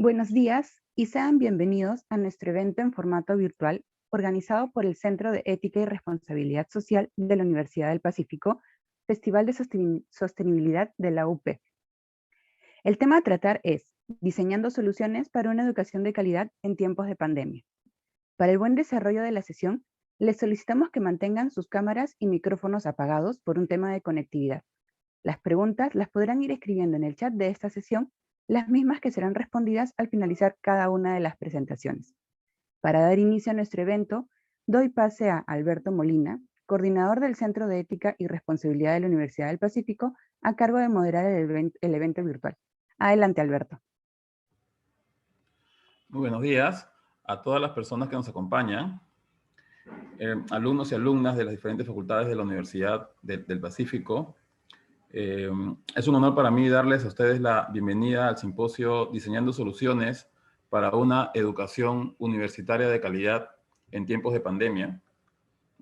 Buenos días y sean bienvenidos a nuestro evento en formato virtual organizado por el Centro de Ética y Responsabilidad Social de la Universidad del Pacífico, Festival de Sostenibilidad de la UP. El tema a tratar es Diseñando soluciones para una educación de calidad en tiempos de pandemia. Para el buen desarrollo de la sesión, les solicitamos que mantengan sus cámaras y micrófonos apagados por un tema de conectividad. Las preguntas las podrán ir escribiendo en el chat de esta sesión, las mismas que serán respondidas al finalizar cada una de las presentaciones. Para dar inicio a nuestro evento, doy pase a Alberto Molina, coordinador del Centro de Ética y Responsabilidad de la Universidad del Pacífico, a cargo de moderar el evento virtual. Adelante, Alberto. Muy buenos días a todas las personas que nos acompañan, alumnos y alumnas de las diferentes facultades de la Universidad del Pacífico. Es un honor para mí darles a ustedes la bienvenida al simposio Diseñando Soluciones para una educación universitaria de calidad en tiempos de pandemia,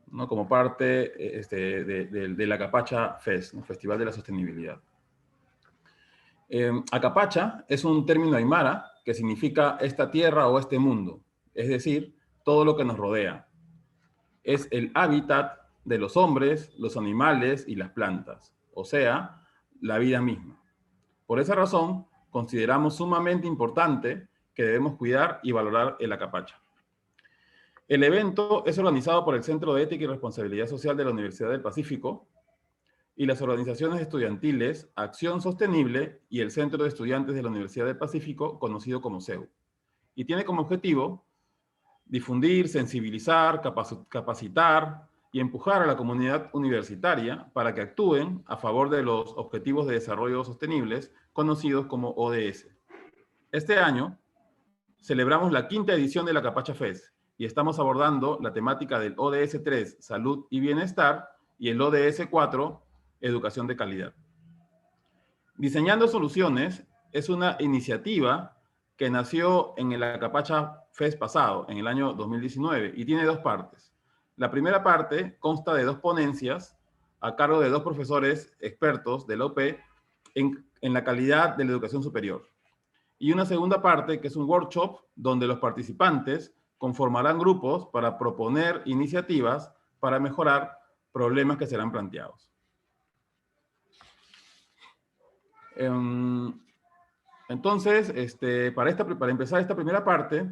¿no? Como parte de la Acapacha Fest, ¿no? Festival de la Sostenibilidad. Acapacha es un término aymara que significa esta tierra o este mundo, es decir, todo lo que nos rodea. Es el hábitat de los hombres, los animales y las plantas, o sea, la vida misma. Por esa razón, consideramos sumamente importante que debemos cuidar y valorar el Acapacha. El evento es organizado por el Centro de Ética y Responsabilidad Social de la Universidad del Pacífico y las organizaciones estudiantiles Acción Sostenible y el Centro de Estudiantes de la Universidad del Pacífico, conocido como CEU. Y tiene como objetivo difundir, sensibilizar, capacitar y empujar a la comunidad universitaria para que actúen a favor de los Objetivos de Desarrollo Sostenibles, conocidos como ODS. Este año celebramos la 5ª edición de la Acapacha Fest y estamos abordando la temática del ODS 3, Salud y Bienestar, y el ODS 4, Educación de Calidad. Diseñando Soluciones es una iniciativa que nació en el Acapacha Fest pasado, en el año 2019, y tiene dos partes. La primera parte consta de 2 ponencias a cargo de 2 profesores expertos de la UP en la calidad de la educación superior. Y una segunda parte, que es un workshop, donde los participantes conformarán grupos para proponer iniciativas para mejorar problemas que serán planteados. Entonces, para empezar esta primera parte,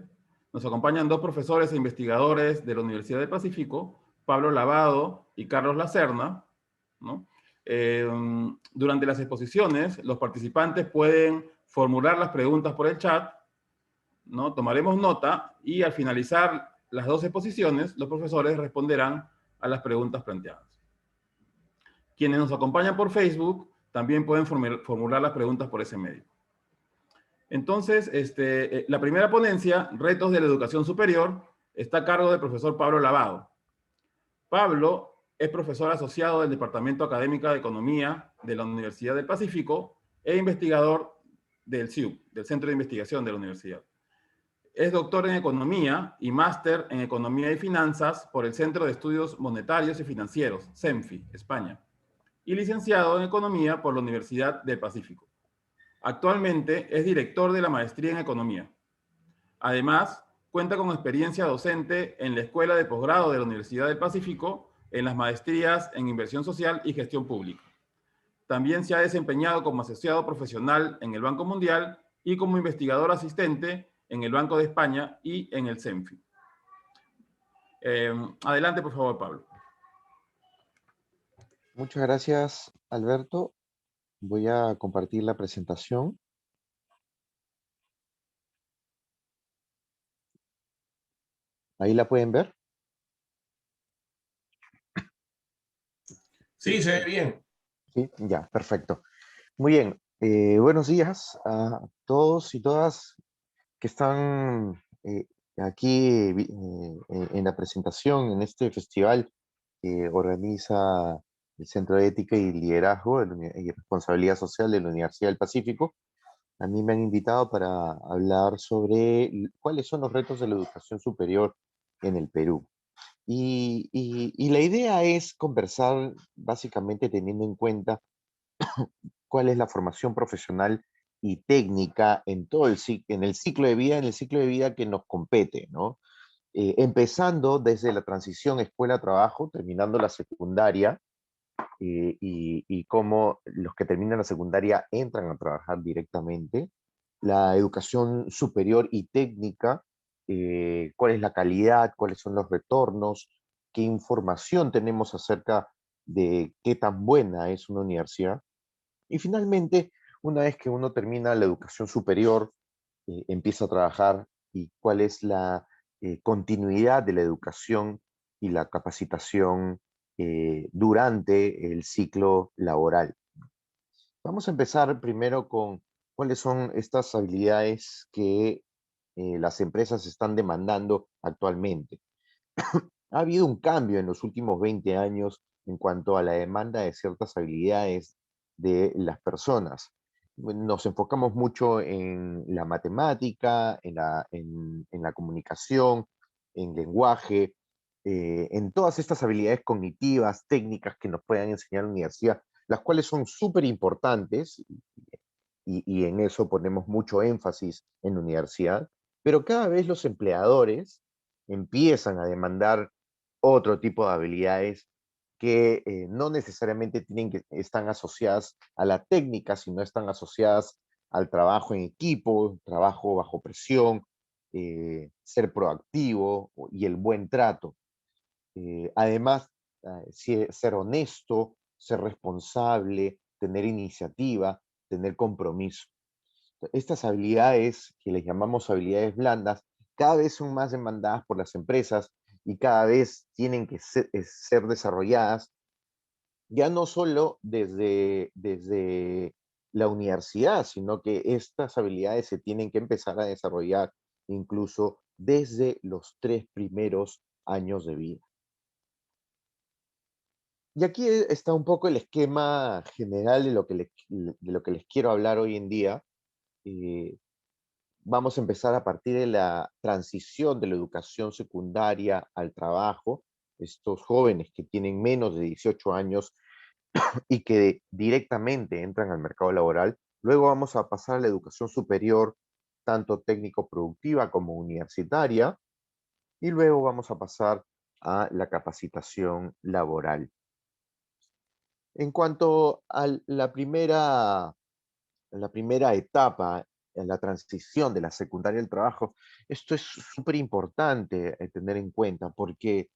nos acompañan 2 profesores e investigadores de la Universidad del Pacífico, Pablo Lavado y Carlos Lacerna, ¿no? Durante las exposiciones, los participantes pueden formular las preguntas por el chat, ¿no? Tomaremos nota y al finalizar las 2 exposiciones, los profesores responderán a las preguntas planteadas. Quienes nos acompañan por Facebook también pueden formular las preguntas por ese medio. Entonces, la primera ponencia, Retos de la Educación Superior, está a cargo del profesor Pablo Lavado. Pablo es profesor asociado del Departamento Académico de Economía de la Universidad del Pacífico e investigador del CIUP, del Centro de Investigación de la Universidad. Es doctor en Economía y máster en Economía y Finanzas por el Centro de Estudios Monetarios y Financieros, CENFI, España, y licenciado en Economía por la Universidad del Pacífico. Actualmente es director de la maestría en Economía. Además, cuenta con experiencia docente en la Escuela de Posgrado de la Universidad del Pacífico en las maestrías en Inversión Social y Gestión Pública. También se ha desempeñado como asociado profesional en el Banco Mundial y como investigador asistente en el Banco de España y en el CENFI. Adelante, por favor, Pablo. Muchas gracias, Alberto. Voy a compartir la presentación. ¿Ahí la pueden ver? Sí, se ve bien. Sí, ya, perfecto. Muy bien. Buenos días a todos y todas que están aquí en la presentación, en este festival que organiza el Centro de Ética y Liderazgo y Responsabilidad Social de la Universidad del Pacífico. A mí me han invitado para hablar sobre cuáles son los retos de la educación superior en el Perú. Y la idea es conversar básicamente teniendo en cuenta cuál es la formación profesional y técnica en todo en el ciclo de vida que nos compete, ¿no? Empezando desde la transición escuela-trabajo, terminando la secundaria, y cómo los que terminan la secundaria entran a trabajar directamente, la educación superior y técnica, cuál es la calidad, cuáles son los retornos, qué información tenemos acerca de qué tan buena es una universidad. Y finalmente, una vez que uno termina la educación superior, empieza a trabajar y cuál es la continuidad de la educación y la capacitación durante el ciclo laboral. Vamos a empezar primero con cuáles son estas habilidades que las empresas están demandando actualmente. Ha habido un cambio en los últimos 20 años en cuanto a la demanda de ciertas habilidades de las personas. Nos enfocamos mucho en la matemática, en la comunicación, en lenguaje, en todas estas habilidades cognitivas, técnicas que nos puedan enseñar la universidad, las cuales son súper importantes y en eso ponemos mucho énfasis en la universidad, pero cada vez los empleadores empiezan a demandar otro tipo de habilidades que no necesariamente están asociadas a la técnica, sino están asociadas al trabajo en equipo, trabajo bajo presión, ser proactivo y el buen trato. Además, ser honesto, ser responsable, tener iniciativa, tener compromiso. Estas habilidades, que les llamamos habilidades blandas, cada vez son más demandadas por las empresas y cada vez tienen que ser desarrolladas, ya no solo desde la universidad, sino que estas habilidades se tienen que empezar a desarrollar incluso desde los 3 primeros años de vida. Y aquí está un poco el esquema general de lo que les quiero hablar hoy en día. Eh, Vamos a empezar a partir de la transición de la educación secundaria al trabajo. Estos jóvenes que tienen menos de 18 años y que directamente entran al mercado laboral. Luego vamos a pasar a la educación superior, tanto técnico-productiva como universitaria. Y luego vamos a pasar a la capacitación laboral. En cuanto a la primera etapa, en la transición de la secundaria al trabajo, esto es súper importante tener en cuenta porque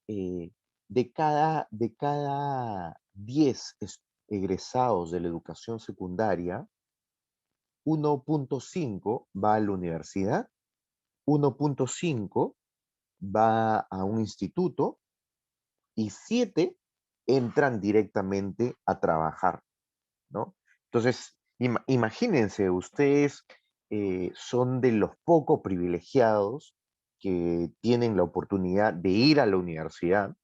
eh, de cada 10 egresados de la educación secundaria, 1.5 va a la universidad, 1.5 va a un instituto y 7 entran directamente a trabajar, ¿no? Entonces, imagínense, ustedes son de los poco privilegiados que tienen la oportunidad de ir a la universidad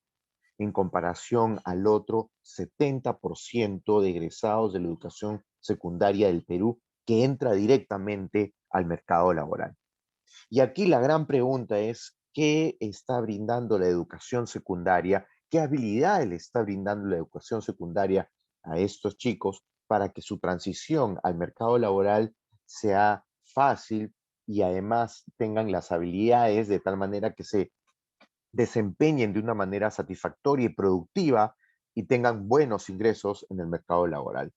en comparación al otro 70% de egresados de la educación secundaria del Perú que entra directamente al mercado laboral. Y aquí la gran pregunta es, ¿qué está brindando la educación secundaria? ¿Qué habilidades le está brindando la educación secundaria a estos chicos para que su transición al mercado laboral sea fácil y además tengan las habilidades de tal manera que se desempeñen de una manera satisfactoria y productiva y tengan buenos ingresos en el mercado laboral?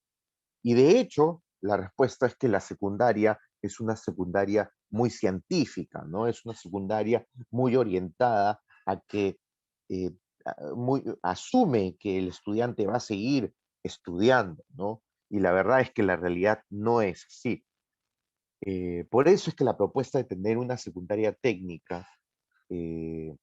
Y de hecho, la respuesta es que la secundaria es una secundaria muy científica, ¿no? Es una secundaria muy orientada a que eh, asume que el estudiante va a seguir estudiando, ¿no? Y la verdad es que la realidad no es así. Por eso es que la propuesta de tener una secundaria técnica eh,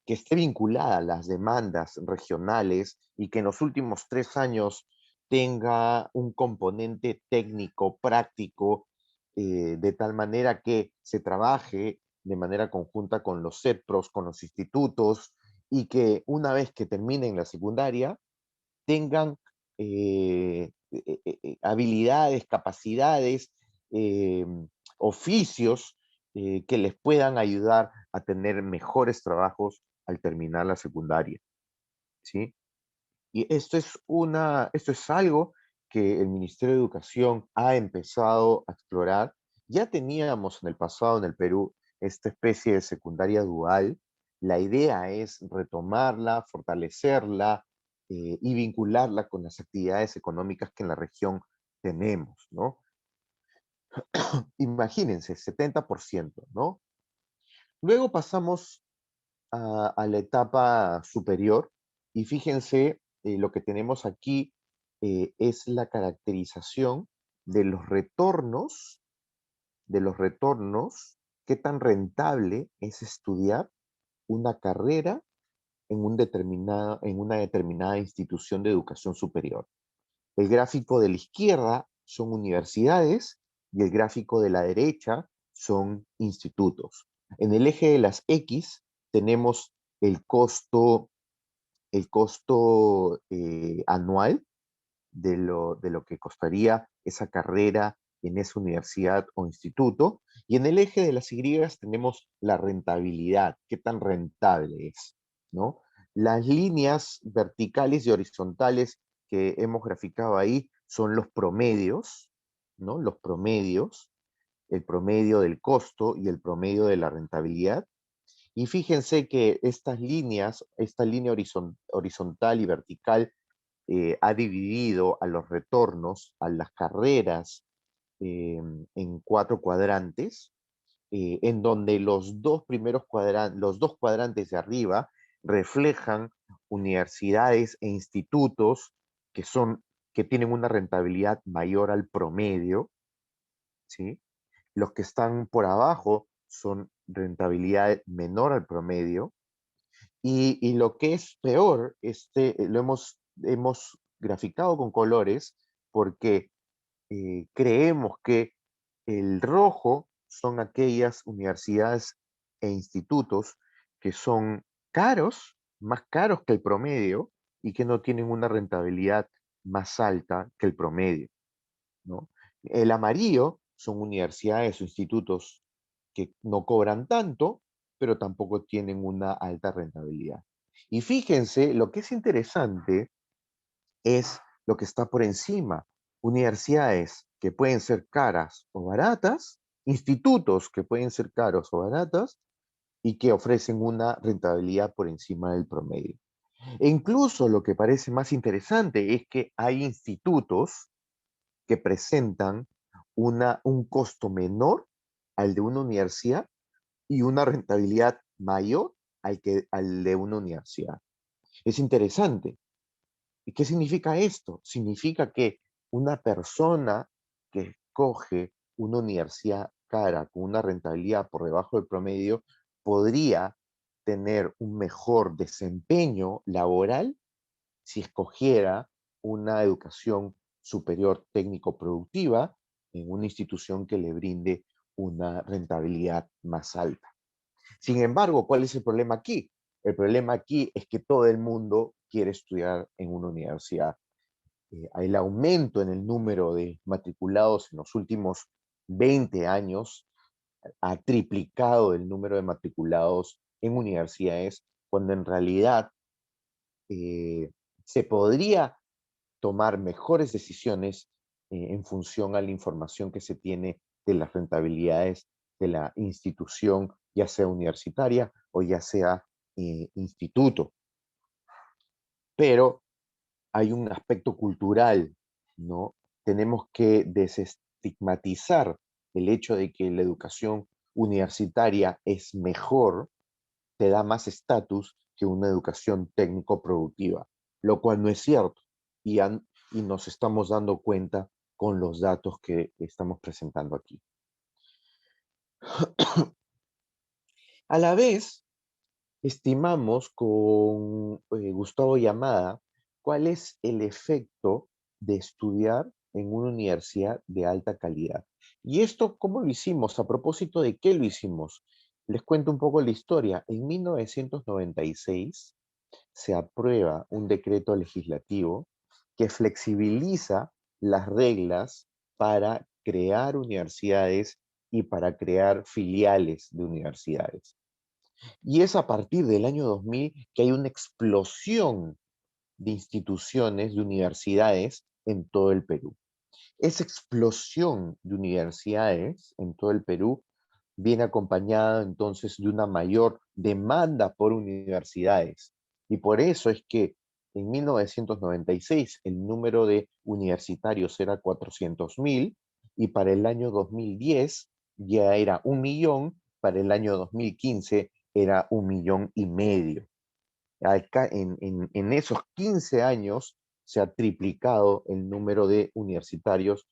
que esté vinculada a las demandas regionales y que en los últimos 3 años tenga un componente técnico, práctico, de tal manera que se trabaje de manera conjunta con los CEPROS, con los institutos, y que una vez que terminen la secundaria tengan habilidades, capacidades, eh, oficios que les puedan ayudar a tener mejores trabajos al terminar la secundaria, ¿sí? Y esto es algo que el Ministerio de Educación ha empezado a explorar. Ya teníamos en el pasado en el Perú esta especie de secundaria dual. La idea es retomarla, fortalecerla y vincularla con las actividades económicas que en la región tenemos, ¿no? Imagínense, 70%, ¿no? Luego pasamos a la etapa superior y fíjense, lo que tenemos aquí es la caracterización de los retornos, qué tan rentable es estudiar una carrera en una determinada institución de educación superior. El gráfico de la izquierda son universidades y el gráfico de la derecha son institutos. En el eje de las X tenemos el costo, anual de lo que costaría esa carrera en esa universidad o instituto. Y en el eje de las Y tenemos la rentabilidad, qué tan rentable es, ¿no? Las líneas verticales y horizontales que hemos graficado ahí son los promedios, ¿no? Los promedios, el promedio del costo y el promedio de la rentabilidad. Y fíjense que estas líneas, esta línea horizontal y vertical, ha dividido a los retornos, a las carreras, en 4 cuadrantes, en donde los dos cuadrantes de arriba reflejan universidades e institutos que tienen una rentabilidad mayor al promedio, ¿sí? Los que están por abajo son rentabilidad menor al promedio, y lo que es peor, lo hemos graficado con colores porque creemos que el rojo son aquellas universidades e institutos que son caros, más caros que el promedio y que no tienen una rentabilidad más alta que el promedio, ¿no? El amarillo son universidades o institutos que no cobran tanto, pero tampoco tienen una alta rentabilidad. Y fíjense, lo que es interesante es lo que está por encima. Universidades que pueden ser caras o baratas, institutos que pueden ser caros o baratas y que ofrecen una rentabilidad por encima del promedio. E incluso lo que parece más interesante es que hay institutos que presentan un costo menor al de una universidad y una rentabilidad mayor al de una universidad. Es interesante. ¿Y qué significa esto? Significa que una persona que escoge una universidad cara con una rentabilidad por debajo del promedio podría tener un mejor desempeño laboral si escogiera una educación superior técnico-productiva en una institución que le brinde una rentabilidad más alta. Sin embargo, ¿cuál es el problema aquí? El problema aquí es que todo el mundo quiere estudiar en una universidad. El aumento en el número de matriculados en los últimos 20 años ha triplicado el número de matriculados en universidades, cuando en realidad se podría tomar mejores decisiones en función a la información que se tiene de las rentabilidades de la institución, ya sea universitaria o ya sea instituto. Pero hay un aspecto cultural, ¿no? Tenemos que desestigmatizar el hecho de que la educación universitaria es mejor, te da más estatus que una educación técnico-productiva, lo cual no es cierto. Y nos estamos dando cuenta con los datos que estamos presentando aquí. A la vez, estimamos con Gustavo Yamada cuál es el efecto de estudiar en una universidad de alta calidad. ¿Y esto cómo lo hicimos? ¿A propósito de qué lo hicimos? Les cuento un poco la historia. En 1996 se aprueba un decreto legislativo que flexibiliza las reglas para crear universidades y para crear filiales de universidades. Y es a partir del año 2000 que hay una explosión de instituciones, de universidades, en todo el Perú. Esa explosión de universidades en todo el Perú viene acompañada entonces de una mayor demanda por universidades. Y por eso es que en 1996 el número de universitarios era 400.000 y para el año 2010 ya era 1.000.000, para el año 2015 era 1.500.000. Acá en esos 15 años se ha triplicado el número de universitarios,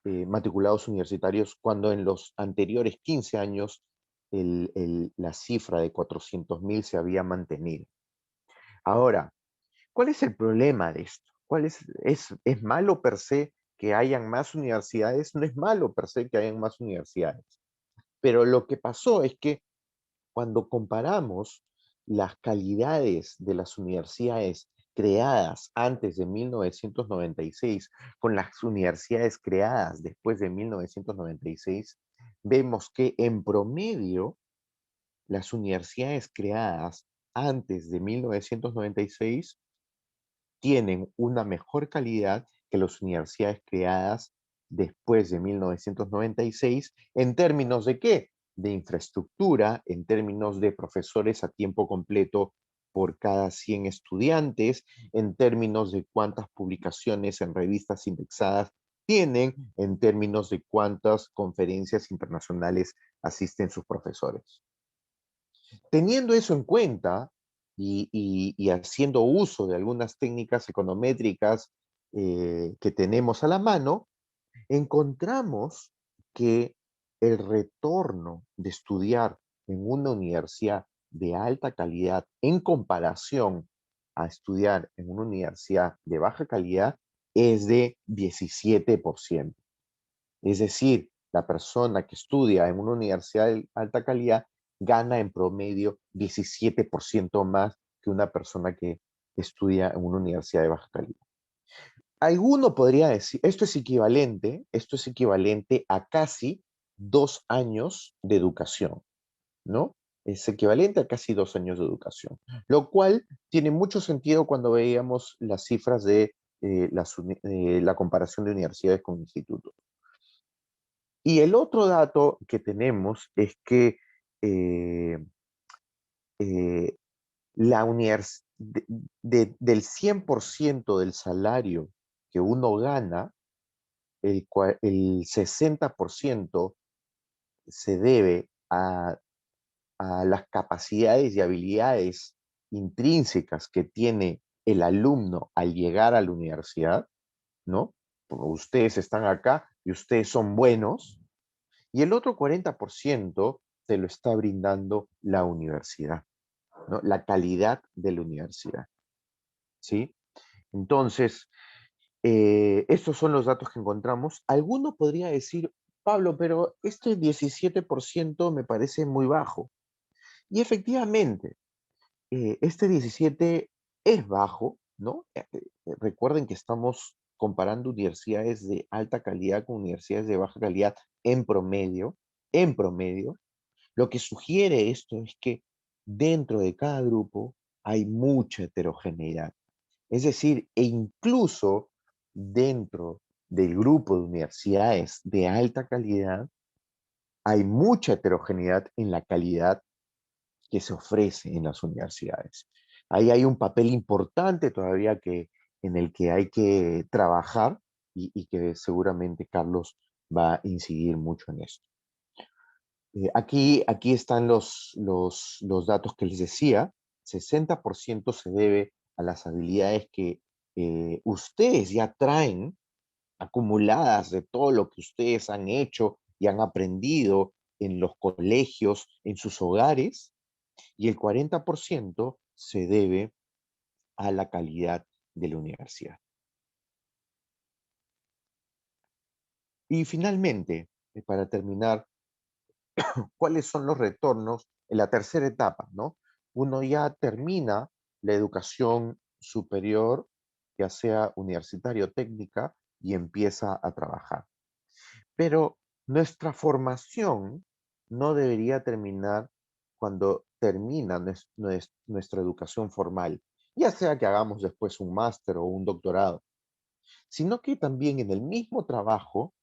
matriculados universitarios, cuando en los anteriores 15 años la cifra de 400.000 se había mantenido. Ahora, ¿cuál es el problema de esto? ¿Es malo per se que hayan más universidades? No es malo per se que hayan más universidades. Pero lo que pasó es que cuando comparamos las calidades de las universidades creadas antes de 1996 con las universidades creadas después de 1996, vemos que en promedio las universidades creadas antes de 1996 tienen una mejor calidad que las universidades creadas después de 1996, ¿en términos de qué? De infraestructura, en términos de profesores a tiempo completo por cada 100 estudiantes, en términos de cuántas publicaciones en revistas indexadas tienen, en términos de cuántas conferencias internacionales asisten sus profesores. Teniendo eso en cuenta y haciendo uso de algunas técnicas econométricas que tenemos a la mano, encontramos que el retorno de estudiar en una universidad de alta calidad en comparación a estudiar en una universidad de baja calidad es de 17%. Es decir, la persona que estudia en una universidad de alta calidad gana en promedio 17% más que una persona que estudia en una universidad de baja calidad. Alguno podría decir, esto es equivalente a casi 2 años de educación, ¿no? Es equivalente a casi 2 años de educación, lo cual tiene mucho sentido cuando veíamos las cifras de la comparación de universidades con institutos. Y el otro dato que tenemos es que eh, eh, del 100% del salario que uno gana, el 60% se debe a las capacidades y habilidades intrínsecas que tiene el alumno al llegar a la universidad, ¿no? Ustedes están acá y ustedes son buenos, y el otro 40% te lo está brindando la universidad, ¿no? La calidad de la universidad, ¿sí? Entonces, estos son los datos que encontramos. Alguno podría decir, Pablo, pero este 17% me parece muy bajo. Y efectivamente, este 17 es bajo, ¿no? Recuerden que estamos comparando universidades de alta calidad con universidades de baja calidad en promedio, en promedio. Lo que sugiere esto es que dentro de cada grupo hay mucha heterogeneidad. Es decir, e incluso dentro del grupo de universidades de alta calidad, hay mucha heterogeneidad en la calidad que se ofrece en las universidades. Ahí hay un papel importante todavía en el que hay que trabajar y que seguramente Carlos va a incidir mucho en esto. Aquí están los datos que les decía. 60% se debe a las habilidades que ustedes ya traen acumuladas de todo lo que ustedes han hecho y han aprendido en los colegios, en sus hogares, y el 40% se debe a la calidad de la universidad. Y finalmente, para terminar, ¿cuáles son los retornos en la tercera etapa, ¿no? Uno ya termina la educación superior, ya sea universitaria o técnica, y empieza a trabajar. Pero nuestra formación no debería terminar cuando termina nuestra educación formal, ya sea que hagamos después un máster o un doctorado. sino que también en el mismo trabajo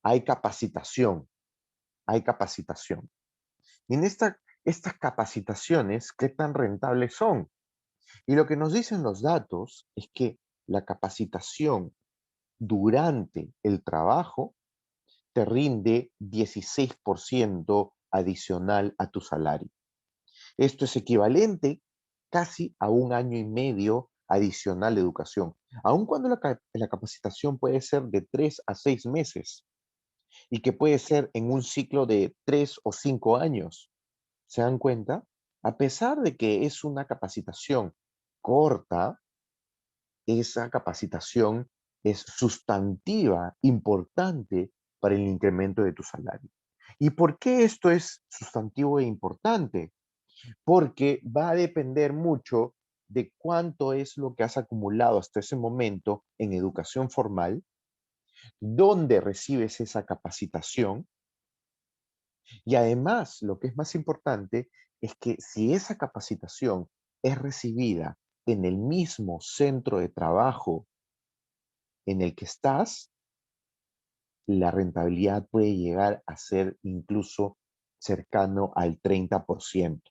hay capacitación, hay capacitación. Y en estas capacitaciones, ¿qué tan rentables son? Y lo que nos dicen los datos es que la capacitación durante el trabajo te rinde 16% adicional a tu salario. Esto es equivalente casi a 1 año y medio adicional de educación, aun cuando la capacitación puede ser de 3 a 6 meses y que puede ser en un ciclo de 3 o 5 años. ¿Se dan cuenta? A pesar de que es una capacitación corta, esa capacitación es sustantiva, importante para el incremento de tu salario. ¿Y por qué esto es sustantivo e importante? Porque va a depender mucho de cuánto es lo que has acumulado hasta ese momento en educación formal, dónde recibes esa capacitación y además, lo que es más importante es que si esa capacitación es recibida en el mismo centro de trabajo en el que estás, la rentabilidad puede llegar a ser incluso cercano al 30%.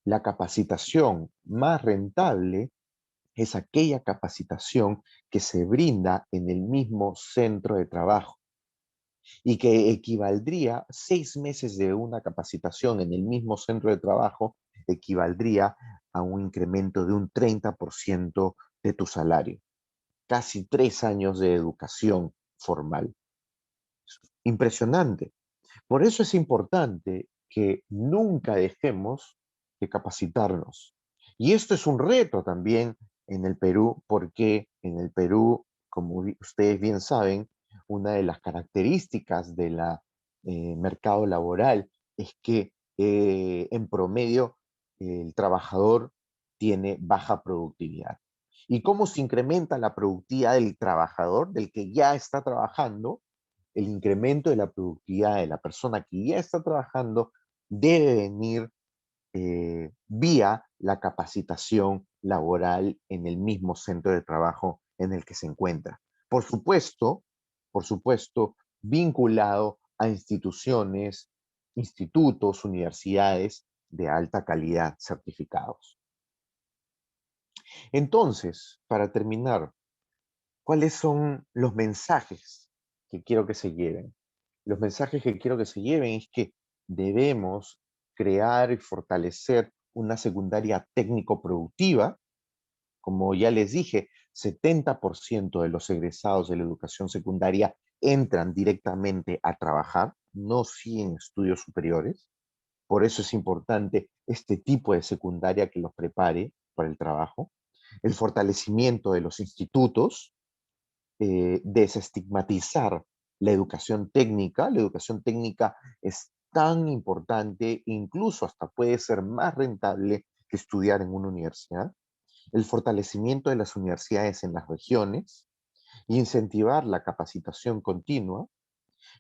La capacitación más rentable es aquella capacitación que se brinda en el mismo centro de trabajo y que equivaldría 6 meses de una capacitación en el mismo centro de trabajo, equivaldría a un incremento de un 30% de tu salario. Casi 3 años de educación formal. Impresionante. Por eso es importante que nunca dejemos de capacitarnos. Y esto es un reto también en el Perú, porque en el Perú, como ustedes bien saben, una de las características del mercado laboral es que en promedio el trabajador tiene baja productividad. ¿Y cómo se incrementa la productividad del trabajador, del que ya está trabajando? El incremento de la productividad de la persona que ya está trabajando debe venir vía la capacitación laboral en el mismo centro de trabajo en el que se encuentra. Por supuesto, vinculado a instituciones, institutos, universidades de alta calidad certificados. Entonces, para terminar, ¿cuáles son los mensajes que quiero que se lleven? Los mensajes que quiero que se lleven es que debemos crear y fortalecer una secundaria técnico-productiva. Como ya les dije, 70% de los egresados de la educación secundaria entran directamente a trabajar, no siguen estudios superiores. Por eso es importante este tipo de secundaria que los prepare para el trabajo. El fortalecimiento de los institutos, desestigmatizar la educación técnica. La educación técnica es tan importante, incluso hasta puede ser más rentable que estudiar en una universidad. El fortalecimiento de las universidades en las regiones, incentivar la capacitación continua,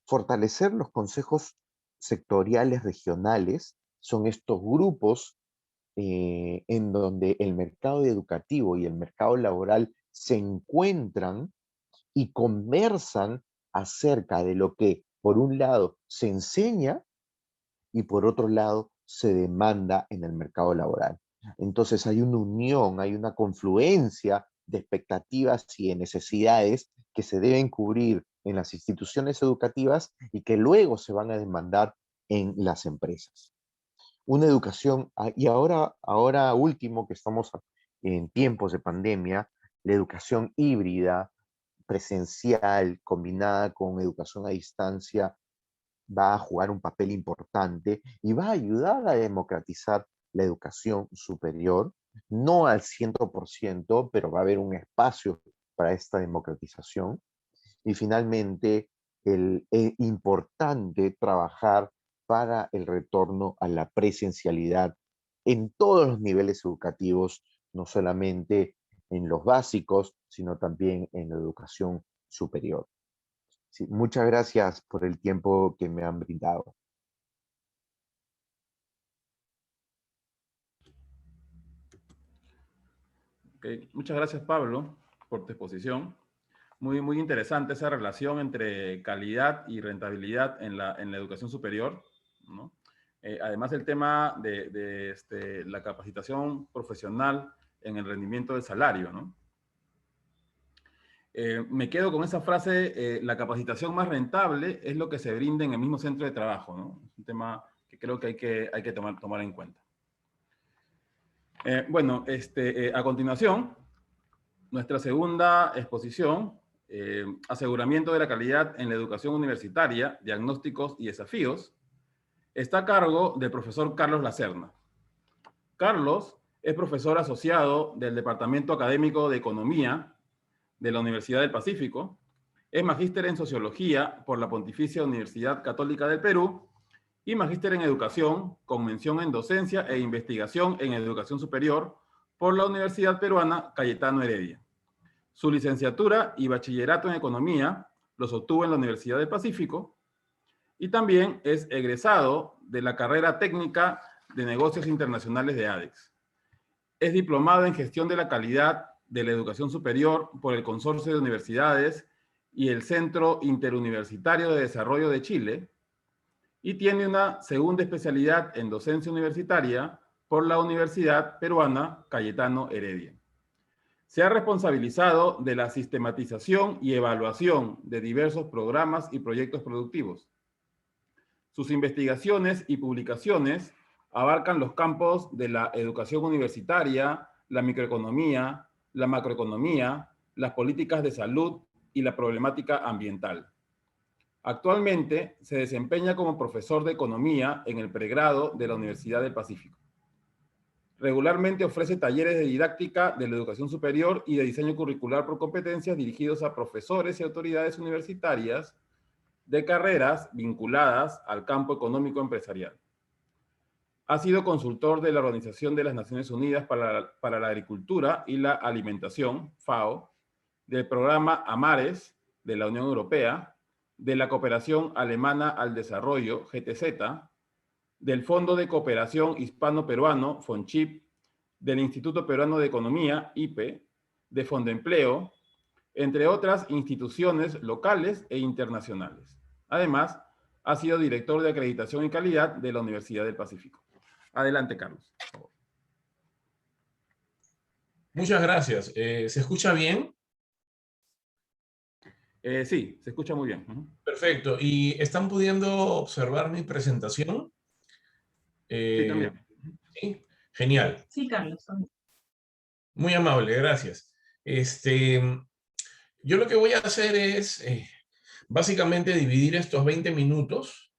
fortalecer los consejos sectoriales regionales, son estos grupos en donde el mercado educativo y el mercado laboral se encuentran y conversan acerca de lo que, por un lado, se enseña y por otro lado, se demanda en el mercado laboral. Entonces hay una unión, hay una confluencia de expectativas y de necesidades que se deben cubrir en las instituciones educativas y que luego se van a demandar en las empresas. Una educación, y ahora último que estamos en tiempos de pandemia, la educación híbrida, presencial, combinada con educación a distancia, va a jugar un papel importante y va a ayudar a democratizar la educación superior, no al 100%, pero va a haber un espacio para esta democratización. Y finalmente, es importante trabajar para el retorno a la presencialidad en todos los niveles educativos, no solamente en los básicos, sino también en la educación superior. Sí, muchas gracias por el tiempo que me han brindado. Ok, muchas gracias, Pablo, por tu exposición. muy interesante esa relación entre calidad y rentabilidad en la educación superior, ¿no? Además, el tema de la capacitación profesional en el rendimiento del salario, ¿no? Me quedo con esa frase, la capacitación más rentable es lo que se brinda en el mismo centro de trabajo, ¿no? Es un tema que creo que hay que tomar en cuenta. Bueno, a continuación, nuestra segunda exposición, aseguramiento de la calidad en la educación universitaria, diagnósticos y desafíos, está a cargo del profesor Carlos Lacerna. Carlos es profesor asociado del Departamento Académico de Economía de la Universidad del Pacífico, es magíster en Sociología por la Pontificia Universidad Católica del Perú y magíster en Educación con mención en Docencia e Investigación en Educación Superior por la Universidad Peruana Cayetano Heredia. Su licenciatura y bachillerato en Economía los obtuvo en la Universidad del Pacífico y también es egresado de la carrera técnica de Negocios Internacionales de ADEX. Es diplomado en Gestión de la Calidad de la Educación Superior por el Consorcio de Universidades y el Centro Interuniversitario de Desarrollo de Chile y tiene una segunda especialidad en Docencia Universitaria por la Universidad Peruana Cayetano Heredia. Se ha responsabilizado de la sistematización y evaluación de diversos programas y proyectos productivos. Sus investigaciones y publicaciones abarcan los campos de la educación universitaria, la microeconomía, la macroeconomía, las políticas de salud y la problemática ambiental. Actualmente se desempeña como profesor de economía en el pregrado de la Universidad del Pacífico. Regularmente ofrece talleres de didáctica de la educación superior y de diseño curricular por competencias dirigidos a profesores y autoridades universitarias de carreras vinculadas al campo económico empresarial. Ha sido consultor de la Organización de las Naciones Unidas para la Agricultura y la Alimentación, FAO, del programa AMARES de la Unión Europea, de la Cooperación Alemana al Desarrollo, GTZ, del Fondo de Cooperación Hispano-Peruano, FONCHIP, del Instituto Peruano de Economía, IPE, de Fondoempleo, entre otras instituciones locales e internacionales. Además, ha sido director de acreditación y calidad de la Universidad del Pacífico. Adelante, Carlos. Muchas gracias. ¿Se escucha bien? Sí, se escucha muy bien. Perfecto. ¿Y están pudiendo observar mi presentación? Sí, también. ¿Sí? Genial. Sí, Carlos. Muy amable, gracias. Yo lo que voy a hacer es básicamente dividir estos 20 minutos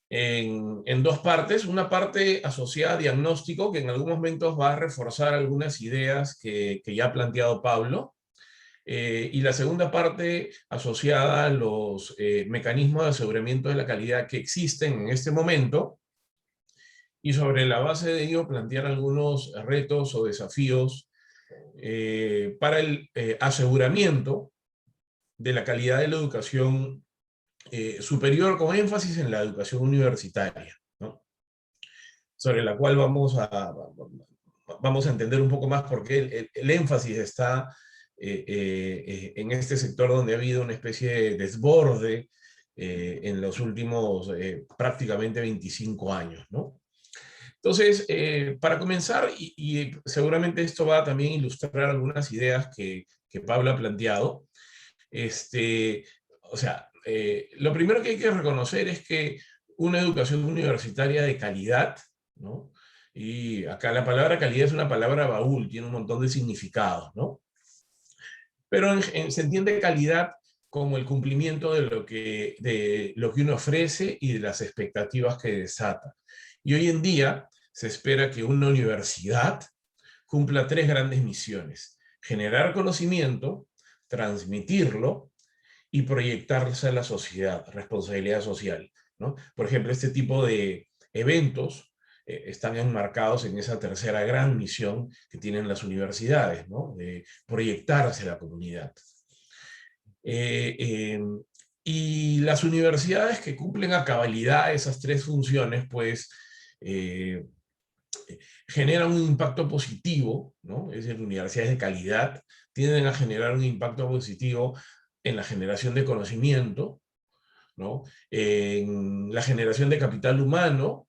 en dos partes. Una parte asociada a diagnóstico, que en algunos momentos va a reforzar algunas ideas que ya ha planteado Pablo. Y la segunda parte asociada a los mecanismos de aseguramiento de la calidad que existen en este momento, y sobre la base de ello plantear algunos retos o desafíos para el aseguramiento de la calidad de la educación superior, con énfasis en la educación universitaria, ¿no? Sobre la cual vamos a entender un poco más por qué el énfasis está en este sector donde ha habido una especie de desborde en los últimos prácticamente 25 años, ¿no? Entonces, para comenzar, y seguramente esto va a también ilustrar algunas ideas que Pablo ha planteado, o sea, lo primero que hay que reconocer es que una educación universitaria de calidad, ¿no? Y acá la palabra calidad es una palabra baúl, tiene un montón de significados, ¿no? Pero se entiende calidad como el cumplimiento de lo que uno ofrece y de las expectativas que desata. Y hoy en día se espera que una universidad cumpla tres grandes misiones: generar conocimiento, transmitirlo y proyectarse a la sociedad, responsabilidad social, ¿no? Por ejemplo, este tipo de eventos están enmarcados en esa tercera gran misión que tienen las universidades, ¿no? De proyectarse a la comunidad. Y las universidades que cumplen a cabalidad esas tres funciones, pues, generan un impacto positivo, ¿no? Es decir, universidades de calidad tienden a generar un impacto positivo en la generación de conocimiento, ¿no? En la generación de capital humano,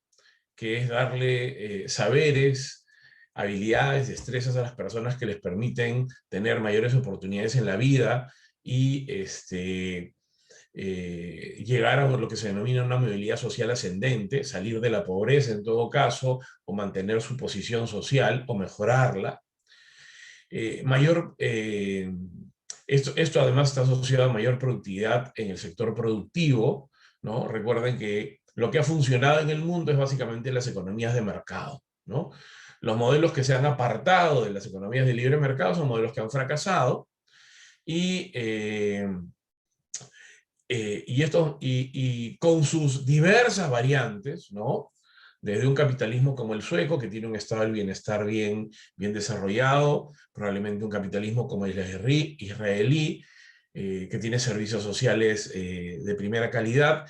que es darle saberes, habilidades, destrezas a las personas que les permiten tener mayores oportunidades en la vida y llegar a lo que se denomina una movilidad social ascendente, salir de la pobreza en todo caso, o mantener su posición social, o mejorarla. Esto además está asociado a mayor productividad en el sector productivo, ¿no? Recuerden que lo que ha funcionado en el mundo es básicamente las economías de mercado, ¿no? Los modelos que se han apartado de las economías de libre mercado son modelos que han fracasado y con sus diversas variantes, ¿no? Desde un capitalismo como el sueco, que tiene un estado del bienestar bien desarrollado, probablemente un capitalismo como el israelí, que tiene servicios sociales de primera calidad,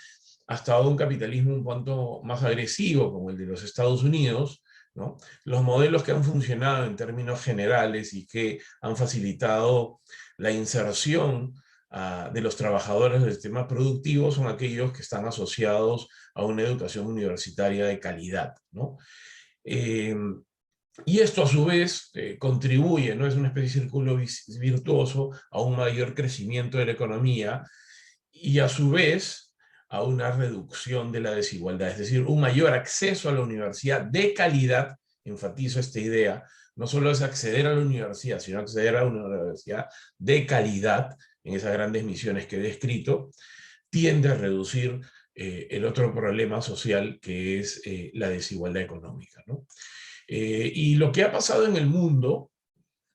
hasta un capitalismo un cuanto más agresivo, como el de los Estados Unidos, ¿no? Los modelos que han funcionado en términos generales y que han facilitado la inserción de los trabajadores del sistema productivo son aquellos que están asociados a una educación universitaria de calidad, ¿no? Y esto a su vez contribuye, ¿no? Es una especie de círculo virtuoso a un mayor crecimiento de la economía y a su vez a una reducción de la desigualdad, es decir, un mayor acceso a la universidad de calidad, enfatizo esta idea, no solo es acceder a la universidad, sino acceder a una universidad de calidad, en esas grandes misiones que he descrito, tiende a reducir el otro problema social que es la desigualdad económica, ¿no? Y lo que ha pasado en el mundo,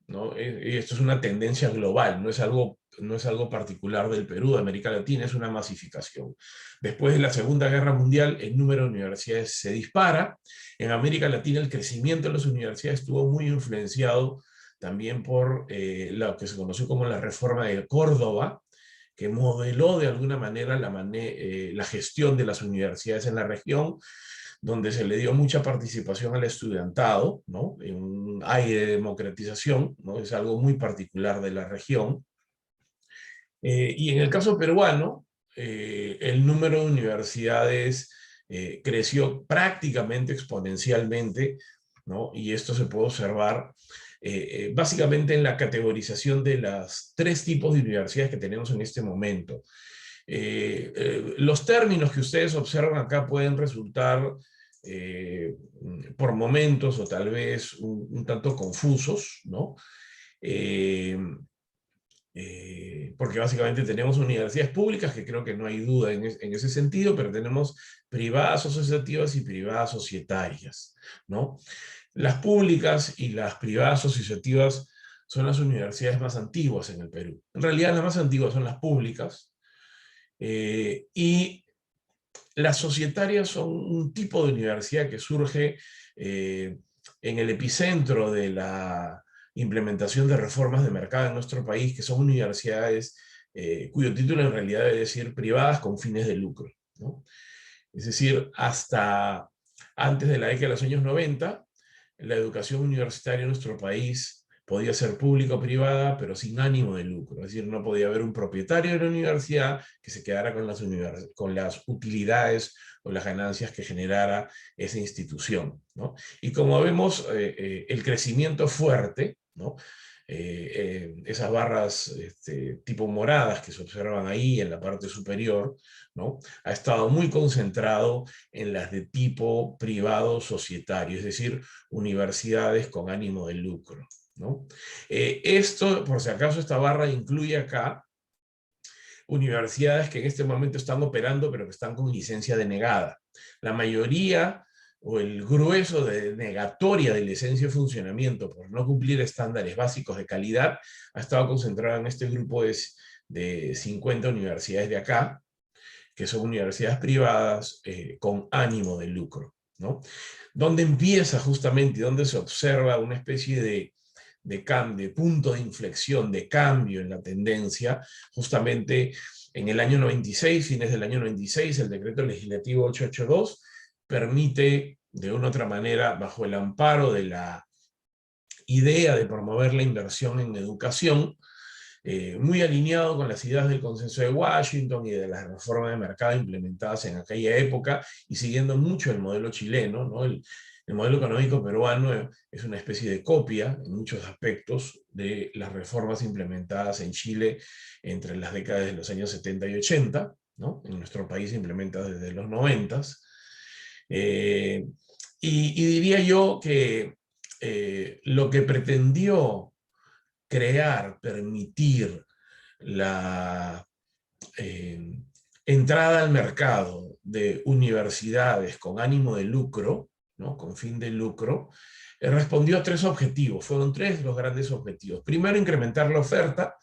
¿no? Esto es una tendencia global, no es algo particular del Perú, de América Latina, es una masificación. Después de la Segunda Guerra Mundial, el número de universidades se dispara. En América Latina el crecimiento de las universidades estuvo muy influenciado también por lo que se conoció como la Reforma de Córdoba, que modeló de alguna manera la gestión de las universidades en la región, donde se le dio mucha participación al estudiantado, ¿no? En un aire de democratización, ¿no? Es algo muy particular de la región. Y en el caso peruano, el número de universidades creció prácticamente exponencialmente, ¿no? Y esto se puede observar básicamente en la categorización de las 3 tipos de universidades que tenemos en este momento. Los términos que ustedes observan acá pueden resultar por momentos o tal vez un tanto confusos, ¿no? Porque básicamente tenemos universidades públicas, que creo que no hay duda en ese sentido, pero tenemos privadas asociativas y privadas societarias, ¿no? Las públicas y las privadas asociativas son las universidades más antiguas en el Perú. En realidad las más antiguas son las públicas, y las societarias son un tipo de universidad que surge en el epicentro de la implementación de reformas de mercado en nuestro país, que son universidades cuyo título en realidad debe decir privadas con fines de lucro, ¿no? Es decir, hasta antes de la década de los años 90, la educación universitaria en nuestro país podía ser pública o privada, pero sin ánimo de lucro. Es decir, no podía haber un propietario de la universidad que se quedara con las utilidades o las ganancias que generara esa institución, ¿no? Y como vemos, el crecimiento fuerte, ¿no? Esas barras tipo moradas que se observan ahí en la parte superior, ¿no? Ha estado muy concentrado en las de tipo privado societario, es decir, universidades con ánimo de lucro, ¿no? Esto, por si acaso, esta barra incluye acá universidades que en este momento están operando, pero que están con licencia denegada. La mayoría o el grueso de negatoria de licencia de funcionamiento por no cumplir estándares básicos de calidad ha estado concentrado en este grupo de 50 universidades de acá, que son universidades privadas con ánimo de lucro, ¿no? Donde empieza justamente y donde se observa una especie de cambio, de punto de inflexión, de cambio en la tendencia, justamente en el año 96, fines del año 96, el decreto legislativo 882 permite de una u otra manera, bajo el amparo de la idea de promover la inversión en educación, muy alineado con las ideas del Consenso de Washington y de las reformas de mercado implementadas en aquella época, y siguiendo mucho el modelo chileno, ¿no? El modelo económico peruano es una especie de copia, en muchos aspectos, de las reformas implementadas en Chile entre las décadas de los años 70 y 80, ¿no? En nuestro país se implementa desde los 90. Y diría yo que lo que pretendió crear, permitir la entrada al mercado de universidades con ánimo de lucro, ¿no? Con fin de lucro, respondió a 3 objetivos. Fueron 3 los grandes objetivos. Primero, incrementar la oferta,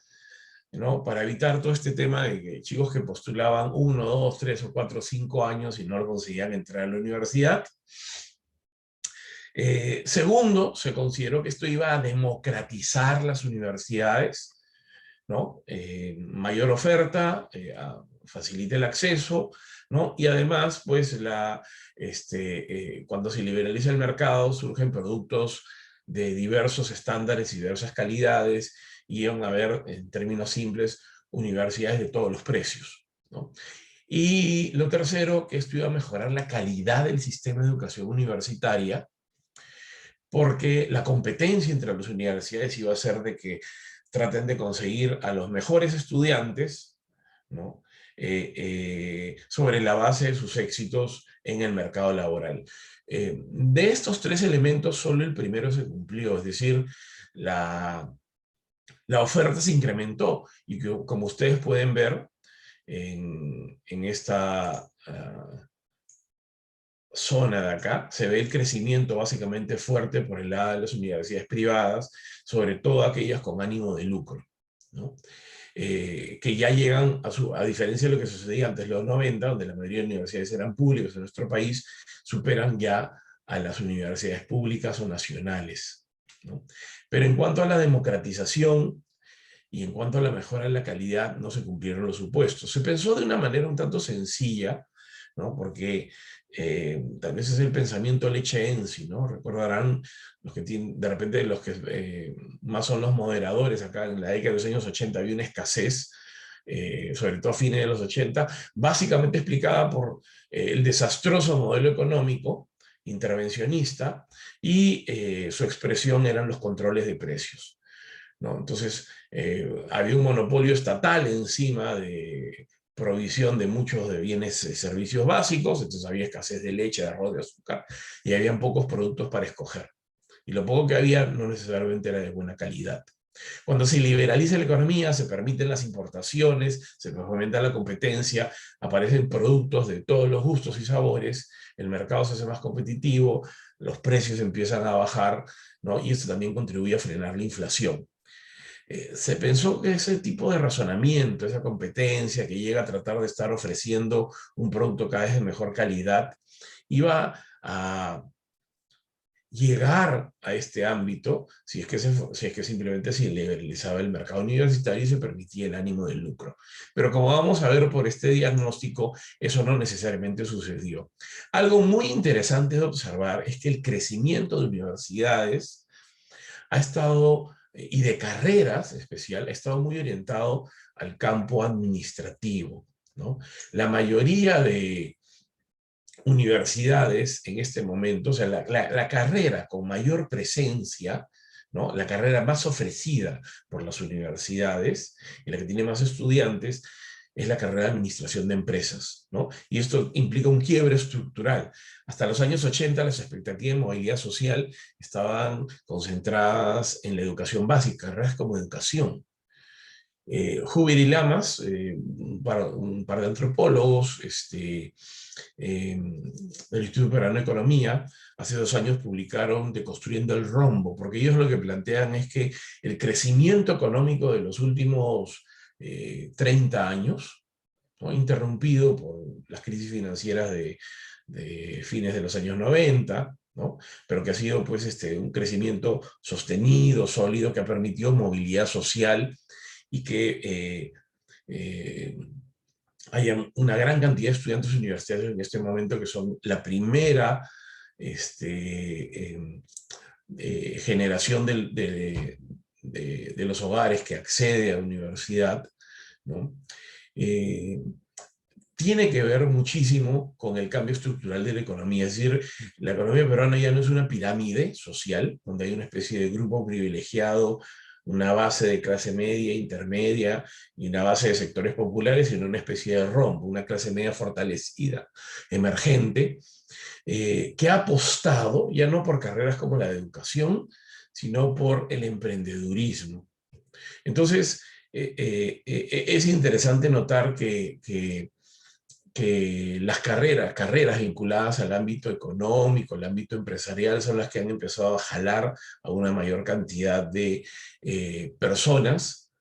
¿no? Para evitar todo este tema de que chicos que postulaban 1, 2, 3 o 4, 5 años y no conseguían entrar a la universidad. Segundo, se consideró que esto iba a democratizar las universidades, ¿no? Mayor oferta, facilita el acceso, ¿no? Y además, pues, cuando se liberaliza el mercado, surgen productos de diversos estándares y diversas calidades, y iban a haber, en términos simples, universidades de todos los precios, ¿no? Y lo tercero, que esto iba a mejorar la calidad del sistema de educación universitaria, porque la competencia entre las universidades iba a ser de que traten de conseguir a los mejores estudiantes, ¿no? Sobre la base de sus éxitos en el mercado laboral. De estos 3 elementos, solo el primero se cumplió, es decir, la oferta se incrementó, y que, como ustedes pueden ver en esta zona de acá, se ve el crecimiento básicamente fuerte por el lado de las universidades privadas, sobre todo aquellas con ánimo de lucro, ¿no? Que ya llegan, a diferencia de lo que sucedía antes de los 90, donde la mayoría de universidades eran públicas en nuestro país, superan ya a las universidades públicas o nacionales, ¿no? Pero en cuanto a la democratización y en cuanto a la mejora en la calidad, no se cumplieron los supuestos. Se pensó de una manera un tanto sencilla, ¿no? Porque tal vez es el pensamiento leche-ensi, ¿no? Recordarán los que tienen, de repente, los que más son los moderadores. Acá en la década de los años 80 había una escasez, sobre todo a fines de los 80, básicamente explicada por el desastroso modelo económico intervencionista, y su expresión eran los controles de precios, ¿no? Entonces, había un monopolio estatal encima de provisión de muchos de bienes y servicios básicos. Entonces había escasez de leche, de arroz, de azúcar, y habían pocos productos para escoger. Y lo poco que había no necesariamente era de buena calidad. Cuando se liberaliza la economía, se permiten las importaciones, se fomenta la competencia, aparecen productos de todos los gustos y sabores, el mercado se hace más competitivo, los precios empiezan a bajar, ¿no? Y esto también contribuye a frenar la inflación. Se pensó que ese tipo de razonamiento, esa competencia que llega a tratar de estar ofreciendo un producto cada vez de mejor calidad, iba a llegar a este ámbito si es que simplemente se liberalizaba el mercado universitario y se permitía el ánimo del lucro. Pero como vamos a ver por este diagnóstico, eso no necesariamente sucedió. Algo muy interesante de observar es que el crecimiento de universidades ha estado, y de carreras especial, ha estado muy orientado al campo administrativo, ¿no? La mayoría de universidades en este momento, o sea, la carrera con mayor presencia, ¿no? La carrera más ofrecida por las universidades y la que tiene más estudiantes, es la carrera de administración de empresas, ¿no? Y esto implica un quiebre estructural. Hasta los años 80 las expectativas de movilidad social estaban concentradas en la educación básica, carreras como educación. Huber y Lamas, un par de antropólogos del Instituto Peruano de Economía, hace 2 años publicaron Deconstruyendo el Rombo, porque ellos lo que plantean es que el crecimiento económico de los últimos 30 años, ¿no? Interrumpido por las crisis financieras de fines de los años 90, ¿no? Pero que ha sido, pues, un crecimiento sostenido, sólido, que ha permitido movilidad social, y que haya una gran cantidad de estudiantes universitarios en este momento que son la primera generación de los hogares que accede a la universidad, ¿no? Tiene que ver muchísimo con el cambio estructural de la economía. Es decir, la economía peruana ya no es una pirámide social, donde hay una especie de grupo privilegiado, una base de clase media, intermedia y una base de sectores populares, sino una especie de rombo, una clase media fortalecida, emergente, que ha apostado ya no por carreras como la de educación, sino por el emprendedurismo. Entonces, es interesante notar que las carreras vinculadas al ámbito económico, al ámbito empresarial, son las que han empezado a jalar a una mayor cantidad de personas,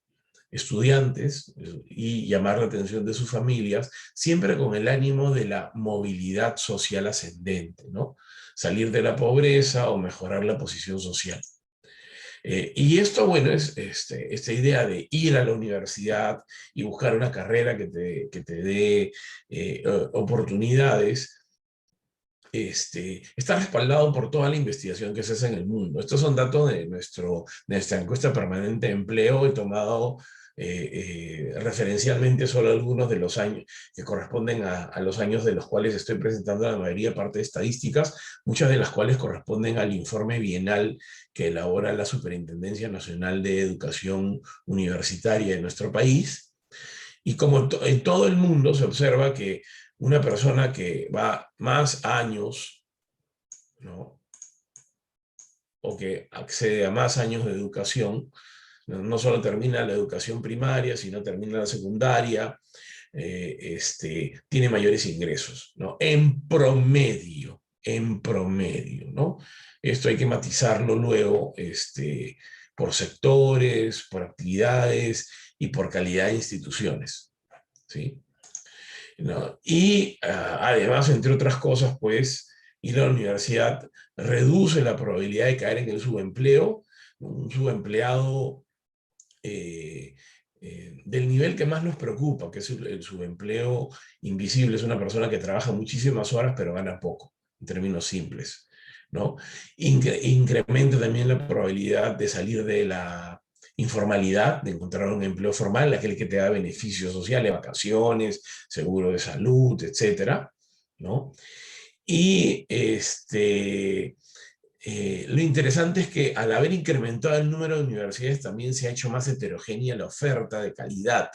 estudiantes, y llamar la atención de sus familias, siempre con el ánimo de la movilidad social ascendente, ¿no? Salir de la pobreza o mejorar la posición social. Y esto, bueno, es esta idea de ir a la universidad y buscar una carrera que te dé oportunidades, está respaldado por toda la investigación que se hace en el mundo. Estos son datos de nuestra encuesta permanente de empleo. He tomado referencialmente solo algunos de los años que corresponden a los años de los cuales estoy presentando la mayoría parte de estadísticas, muchas de las cuales corresponden al informe bienal que elabora la Superintendencia Nacional de Educación Universitaria de nuestro país. Y como en todo el mundo se observa que una persona que va más años, ¿no?, o que accede a más años de educación, no solo termina la educación primaria, sino termina la secundaria, tiene mayores ingresos, ¿no? En promedio, ¿no? Esto hay que matizarlo luego por sectores, por actividades y por calidad de instituciones, ¿sí? ¿No? Y además, entre otras cosas, pues, ir a la universidad reduce la probabilidad de caer en el subempleo. Un subempleado del nivel que más nos preocupa, que es el subempleo invisible, es una persona que trabaja muchísimas horas pero gana poco, en términos simples, ¿no? Incrementa también la probabilidad de salir de la informalidad, de encontrar un empleo formal, aquel que te da beneficios sociales, vacaciones, seguro de salud, etcétera, ¿no? Y lo interesante es que al haber incrementado el número de universidades también se ha hecho más heterogénea la oferta de calidad,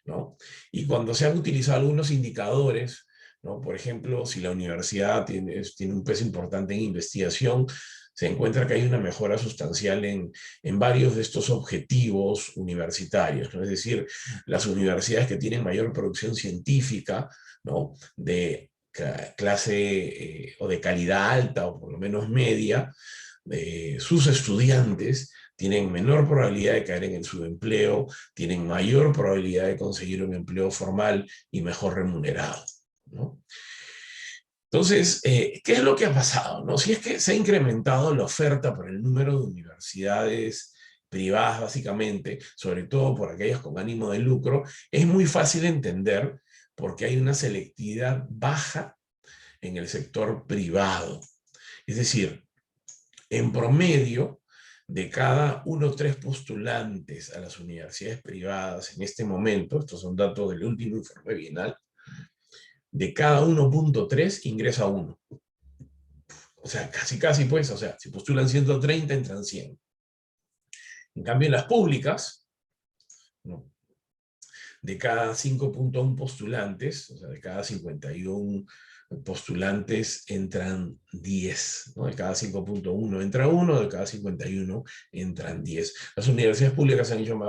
¿no? Y cuando se han utilizado algunos indicadores, ¿no? Por ejemplo, si la universidad tiene un peso importante en investigación, se encuentra que hay una mejora sustancial en varios de estos objetivos universitarios, ¿no? Es decir, las universidades que tienen mayor producción científica, ¿no?, de clase o de calidad alta o por lo menos media, sus estudiantes tienen menor probabilidad de caer en el subempleo, tienen mayor probabilidad de conseguir un empleo formal y mejor remunerado, ¿no? Entonces, ¿qué es lo que ha pasado, no? Si es que se ha incrementado la oferta por el número de universidades privadas, básicamente, sobre todo por aquellas con ánimo de lucro, es muy fácil entender porque hay una selectividad baja en el sector privado. Es decir, en promedio, de cada 1,3 postulantes a las universidades privadas en este momento, estos son datos del último informe bienal, de cada 1,3 ingresa uno. O sea, casi pues, o sea, si postulan 130, entran 100. En cambio, en las públicas, ¿no?, de cada 5,1 postulantes, o sea, de cada 51 postulantes entran 10, ¿no? De cada 5,1 entra 1, de cada 51 entran 10. Las universidades públicas se han hecho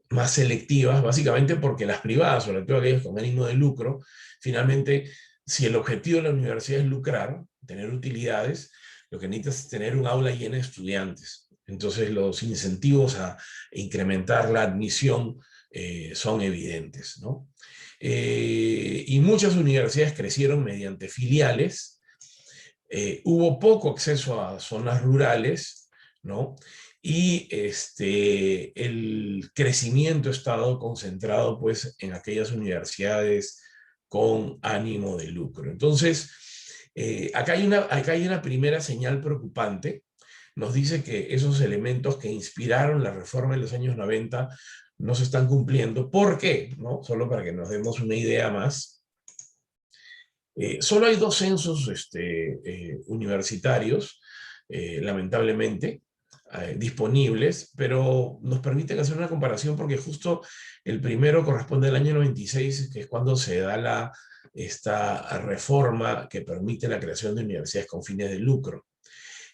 más selectivas, básicamente porque las privadas, sobre todo aquellas con ánimo de lucro, finalmente, si el objetivo de la universidad es lucrar, tener utilidades, lo que necesita es tener un aula llena de estudiantes. Entonces los incentivos a incrementar la admisión son evidentes, ¿no? Y muchas universidades crecieron mediante filiales, hubo poco acceso a zonas rurales, ¿no? Y el crecimiento ha estado concentrado pues en aquellas universidades con ánimo de lucro. Entonces, Acá hay una primera señal preocupante. Nos dice que esos elementos que inspiraron la reforma en los años 90 no se están cumpliendo. ¿Por qué? ¿No? Solo para que nos demos una idea más. Solo hay 2 censos universitarios, lamentablemente, disponibles, pero nos permiten hacer una comparación porque justo el primero corresponde al año 96, que es cuando se da esta reforma que permite la creación de universidades con fines de lucro.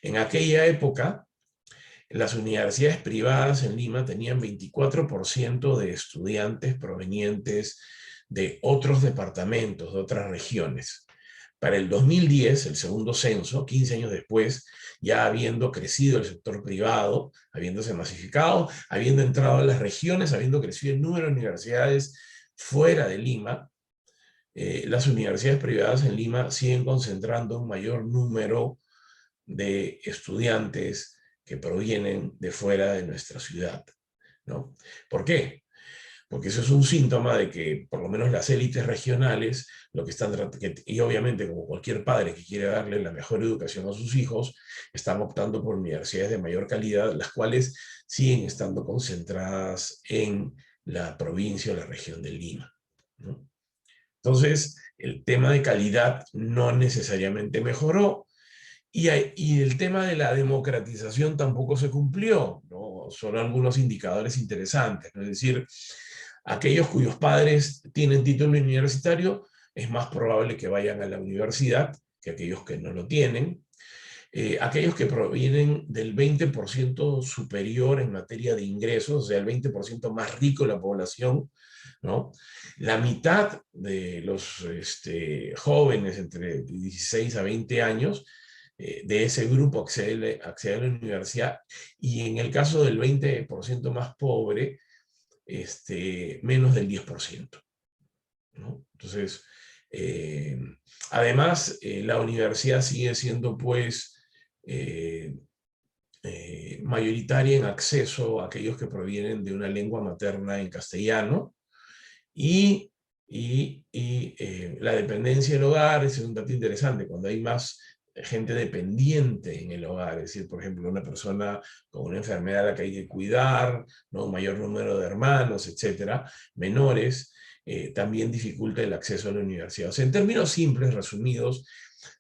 En aquella época, las universidades privadas en Lima tenían 24% de estudiantes provenientes de otros departamentos, de otras regiones. Para el 2010, el segundo censo, 15 años después, ya habiendo crecido el sector privado, habiéndose masificado, habiendo entrado a las regiones, habiendo crecido el número de universidades fuera de Lima, las universidades privadas en Lima siguen concentrando un mayor número de estudiantes que provienen de fuera de nuestra ciudad, ¿no? ¿Por qué? Porque eso es un síntoma de que por lo menos las élites regionales, lo que están y obviamente como cualquier padre que quiere darle la mejor educación a sus hijos, están optando por universidades de mayor calidad, las cuales siguen estando concentradas en la provincia o la región de Lima, ¿no? Entonces, el tema de calidad no necesariamente mejoró, y el tema de la democratización tampoco se cumplió, ¿no? Son algunos indicadores interesantes, ¿no? Es decir, aquellos cuyos padres tienen título universitario, es más probable que vayan a la universidad que aquellos que no lo tienen. Aquellos que provienen del 20% superior en materia de ingresos, o sea, el 20% más rico de la población, ¿no? La mitad de los jóvenes entre 16 a 20 años de ese grupo accede a la universidad, y en el caso del 20% más pobre, menos del 10%, ¿no? Entonces, además, la universidad sigue siendo, pues, mayoritaria en acceso a aquellos que provienen de una lengua materna en castellano, y la dependencia del hogar es un dato interesante. Cuando hay más gente dependiente en el hogar, es decir, por ejemplo, una persona con una enfermedad a la que hay que cuidar, ¿no? Un mayor número de hermanos, etcétera, menores, también dificulta el acceso a la universidad. O sea, en términos simples, resumidos,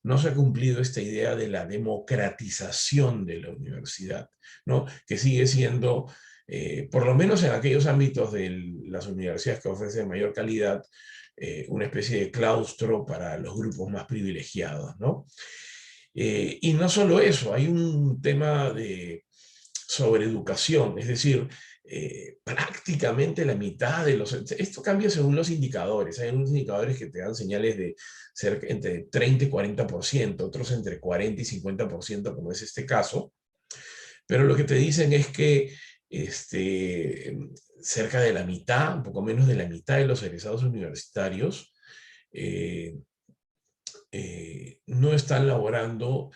no se ha cumplido esta idea de la democratización de la universidad, ¿no? Que sigue siendo, por lo menos en aquellos ámbitos de las universidades que ofrecen mayor calidad, una especie de claustro para los grupos más privilegiados, ¿no? Y no solo eso, hay un tema sobre educación, es decir, prácticamente la mitad de los... Esto cambia según los indicadores. Hay unos indicadores que te dan señales de entre 30 y 40%, otros entre 40 y 50%, como es este caso. Pero lo que te dicen es que cerca de la mitad, un poco menos de la mitad de los egresados universitarios no están laborando,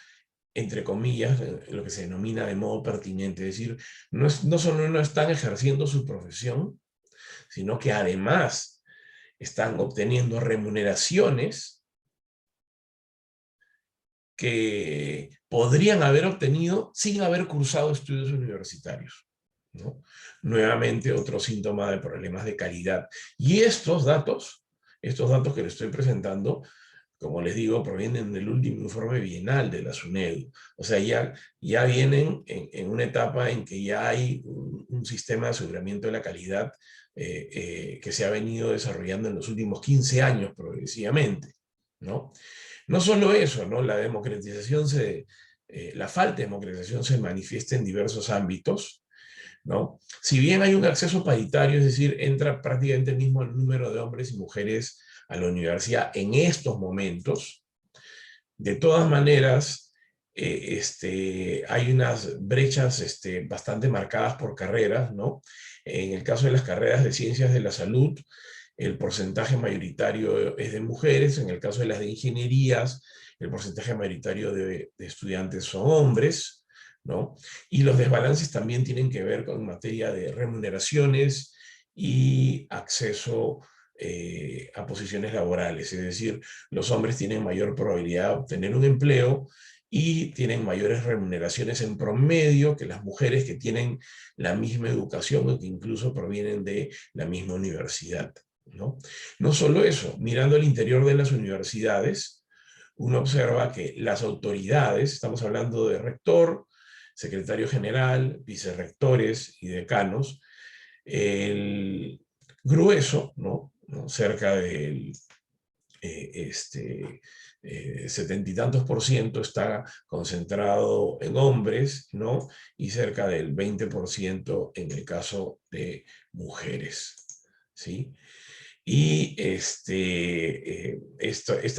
entre comillas, lo que se denomina de modo pertinente. Es decir, no solo no están ejerciendo su profesión, sino que además están obteniendo remuneraciones que podrían haber obtenido sin haber cursado estudios universitarios, ¿no? Nuevamente, otro síntoma de problemas de calidad. Y estos datos que les estoy presentando, como les digo, provienen del último informe bienal de la SUNEDU. O sea, ya vienen en una etapa en que ya hay un sistema de aseguramiento de la calidad que se ha venido desarrollando en los últimos 15 años progresivamente, ¿no? No solo eso, ¿no? La falta de democratización se manifiesta en diversos ámbitos, ¿no? Si bien hay un acceso paritario, es decir, entra prácticamente el mismo número de hombres y mujeres a la universidad en estos momentos, de todas maneras, hay unas brechas bastante marcadas por carreras, ¿no? En el caso de las carreras de ciencias de la salud, el porcentaje mayoritario es de mujeres. En el caso de las de ingenierías, el porcentaje mayoritario de estudiantes son hombres, ¿no? Y los desbalances también tienen que ver con materia de remuneraciones y acceso a posiciones laborales, es decir, los hombres tienen mayor probabilidad de obtener un empleo y tienen mayores remuneraciones en promedio que las mujeres que tienen la misma educación o que incluso provienen de la misma universidad, ¿no? No solo eso, mirando el interior de las universidades, uno observa que las autoridades, estamos hablando de rector, secretario general, vicerrectores y decanos, el grueso, ¿no? Cerca del 70 y tantos % está concentrado en hombres, ¿no? Y cerca del 20% en el caso de mujeres, ¿sí? Y esta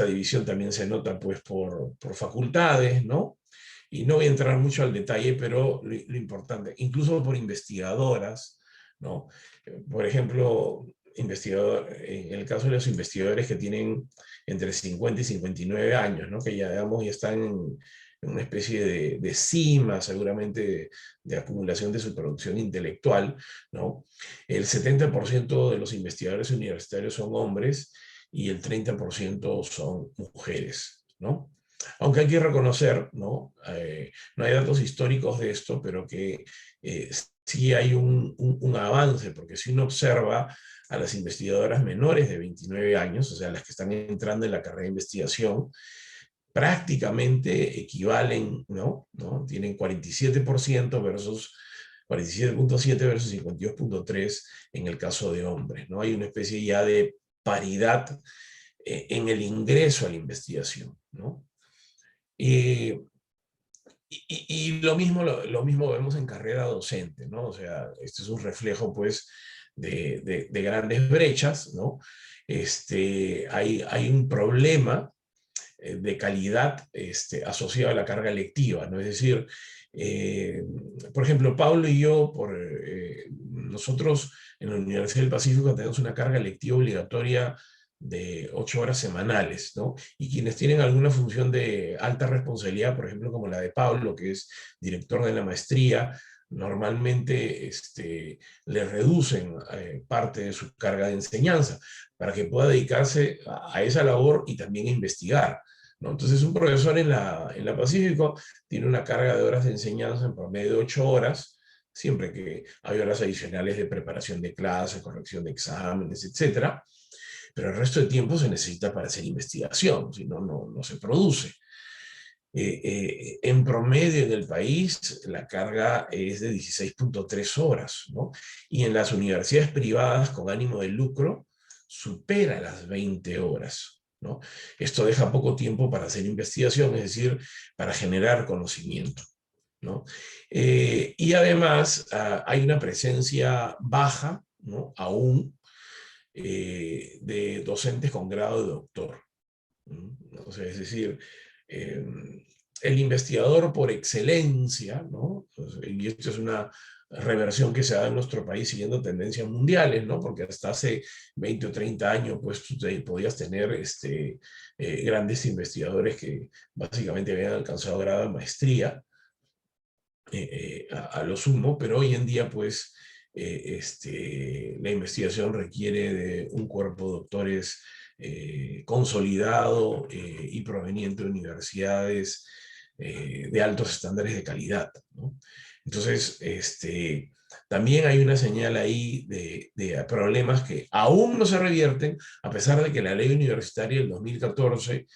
división también se nota pues por facultades, ¿no? Y no voy a entrar mucho al detalle, pero lo importante, incluso por investigadoras, ¿no? Por ejemplo, en el caso de los investigadores que tienen entre 50 y 59 años, ¿no? Que ya, digamos, ya están en una especie de cima, seguramente, de acumulación de su producción intelectual, ¿no? El 70% de los investigadores universitarios son hombres y el 30% son mujeres, ¿no? Aunque hay que reconocer, ¿no? No hay datos históricos de esto, pero que sí hay un avance, porque si uno observa a las investigadoras menores de 29 años, o sea, las que están entrando en la carrera de investigación, prácticamente equivalen, ¿no? Tienen 47% versus 47.7 versus 52.3 en el caso de hombres, ¿no? Hay una especie ya de paridad en el ingreso a la investigación, ¿no? Y lo mismo vemos en carrera docente, ¿no? O sea, este es un reflejo, pues, de grandes brechas, ¿no? Hay un problema de calidad asociado a la carga lectiva, ¿no? Es decir, por ejemplo, Pablo y yo, nosotros en la Universidad del Pacífico tenemos una carga lectiva obligatoria de 8 horas semanales, ¿no? Y quienes tienen alguna función de alta responsabilidad, por ejemplo, como la de Pablo, que es director de la maestría, normalmente le reducen parte de su carga de enseñanza para que pueda dedicarse a esa labor y también a investigar, ¿no? Entonces, un profesor en la Pacífico tiene una carga de horas de enseñanza en promedio de 8 horas, siempre que hay horas adicionales de preparación de clases, corrección de exámenes, etcétera, pero el resto de tiempo se necesita para hacer investigación, si no, no se produce. En promedio en el país la carga es de 16.3 horas, ¿no? Y en las universidades privadas con ánimo de lucro supera las 20 horas, ¿no? Esto deja poco tiempo para hacer investigación, es decir, para generar conocimiento, ¿no? Y además hay una presencia baja, ¿no? Aún de docentes con grado de doctor, ¿no? O sea, es decir, el investigador por excelencia, ¿no? Y esto es una reversión que se da en nuestro país siguiendo tendencias mundiales, ¿no? Porque hasta hace 20 o 30 años, pues tú podías tener grandes investigadores que básicamente habían alcanzado grado de maestría, a lo sumo, pero hoy en día, pues, la investigación requiere de un cuerpo de doctores consolidado y proveniente de universidades de altos estándares de calidad, ¿no? Entonces, también hay una señal ahí de problemas que aún no se revierten, a pesar de que la ley universitaria del 2014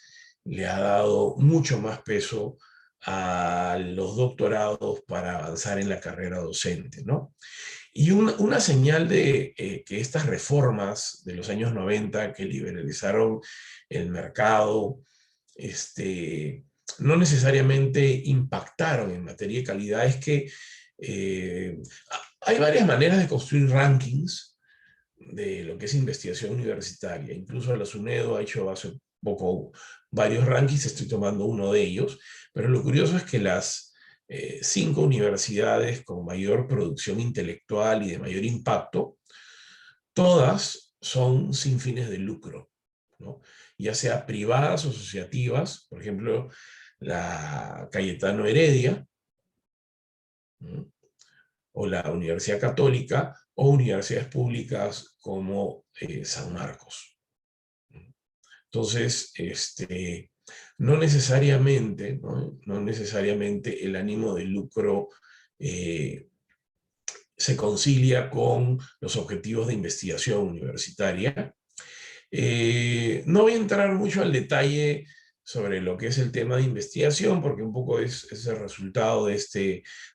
le ha dado mucho más peso a los doctorados para avanzar en la carrera docente, ¿no? Y una señal de que estas reformas de los años 90 que liberalizaron el mercado, no necesariamente impactaron en materia de calidad es que hay varias maneras de construir rankings de lo que es investigación universitaria. Incluso la SUNEDO ha hecho hace poco varios rankings, estoy tomando uno de ellos, pero lo curioso es que las 5 universidades con mayor producción intelectual y de mayor impacto, todas son sin fines de lucro, ¿no? Ya sea privadas o asociativas, por ejemplo, la Cayetano Heredia, ¿no? o la Universidad Católica, o universidades públicas como San Marcos. Entonces, no necesariamente, ¿no? No necesariamente el ánimo de lucro se concilia con los objetivos de investigación universitaria. No voy a entrar mucho al detalle sobre lo que es el tema de investigación, porque un poco es el resultado de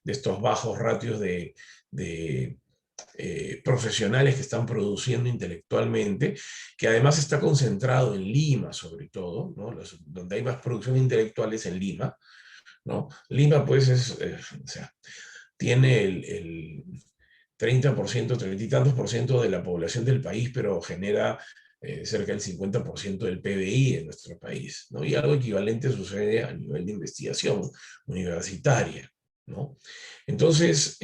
estos bajos ratios de profesionales que están produciendo intelectualmente, que además está concentrado en Lima, sobre todo, ¿no? Donde hay más producción intelectual es en Lima, ¿no? Lima, pues, o sea, tiene el 30%, 30 y tantos por ciento de la población del país, pero genera cerca del 50% del PBI en nuestro país, ¿no? Y algo equivalente sucede a nivel de investigación universitaria, ¿no? Entonces,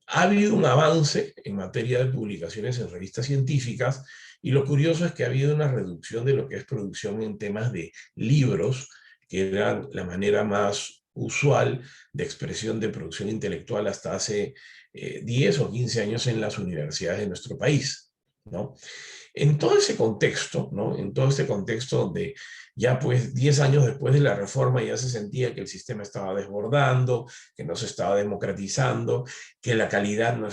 ha habido un avance en materia de publicaciones en revistas científicas, y lo curioso es que ha habido una reducción de lo que es producción en temas de libros, que era la manera más usual de expresión de producción intelectual hasta hace 10 o 15 años en las universidades de nuestro país, ¿no? En todo ese contexto, ¿no? En todo este contexto donde ya pues 10 años después de la reforma ya se sentía que el sistema estaba desbordando, que no se estaba democratizando, que la calidad no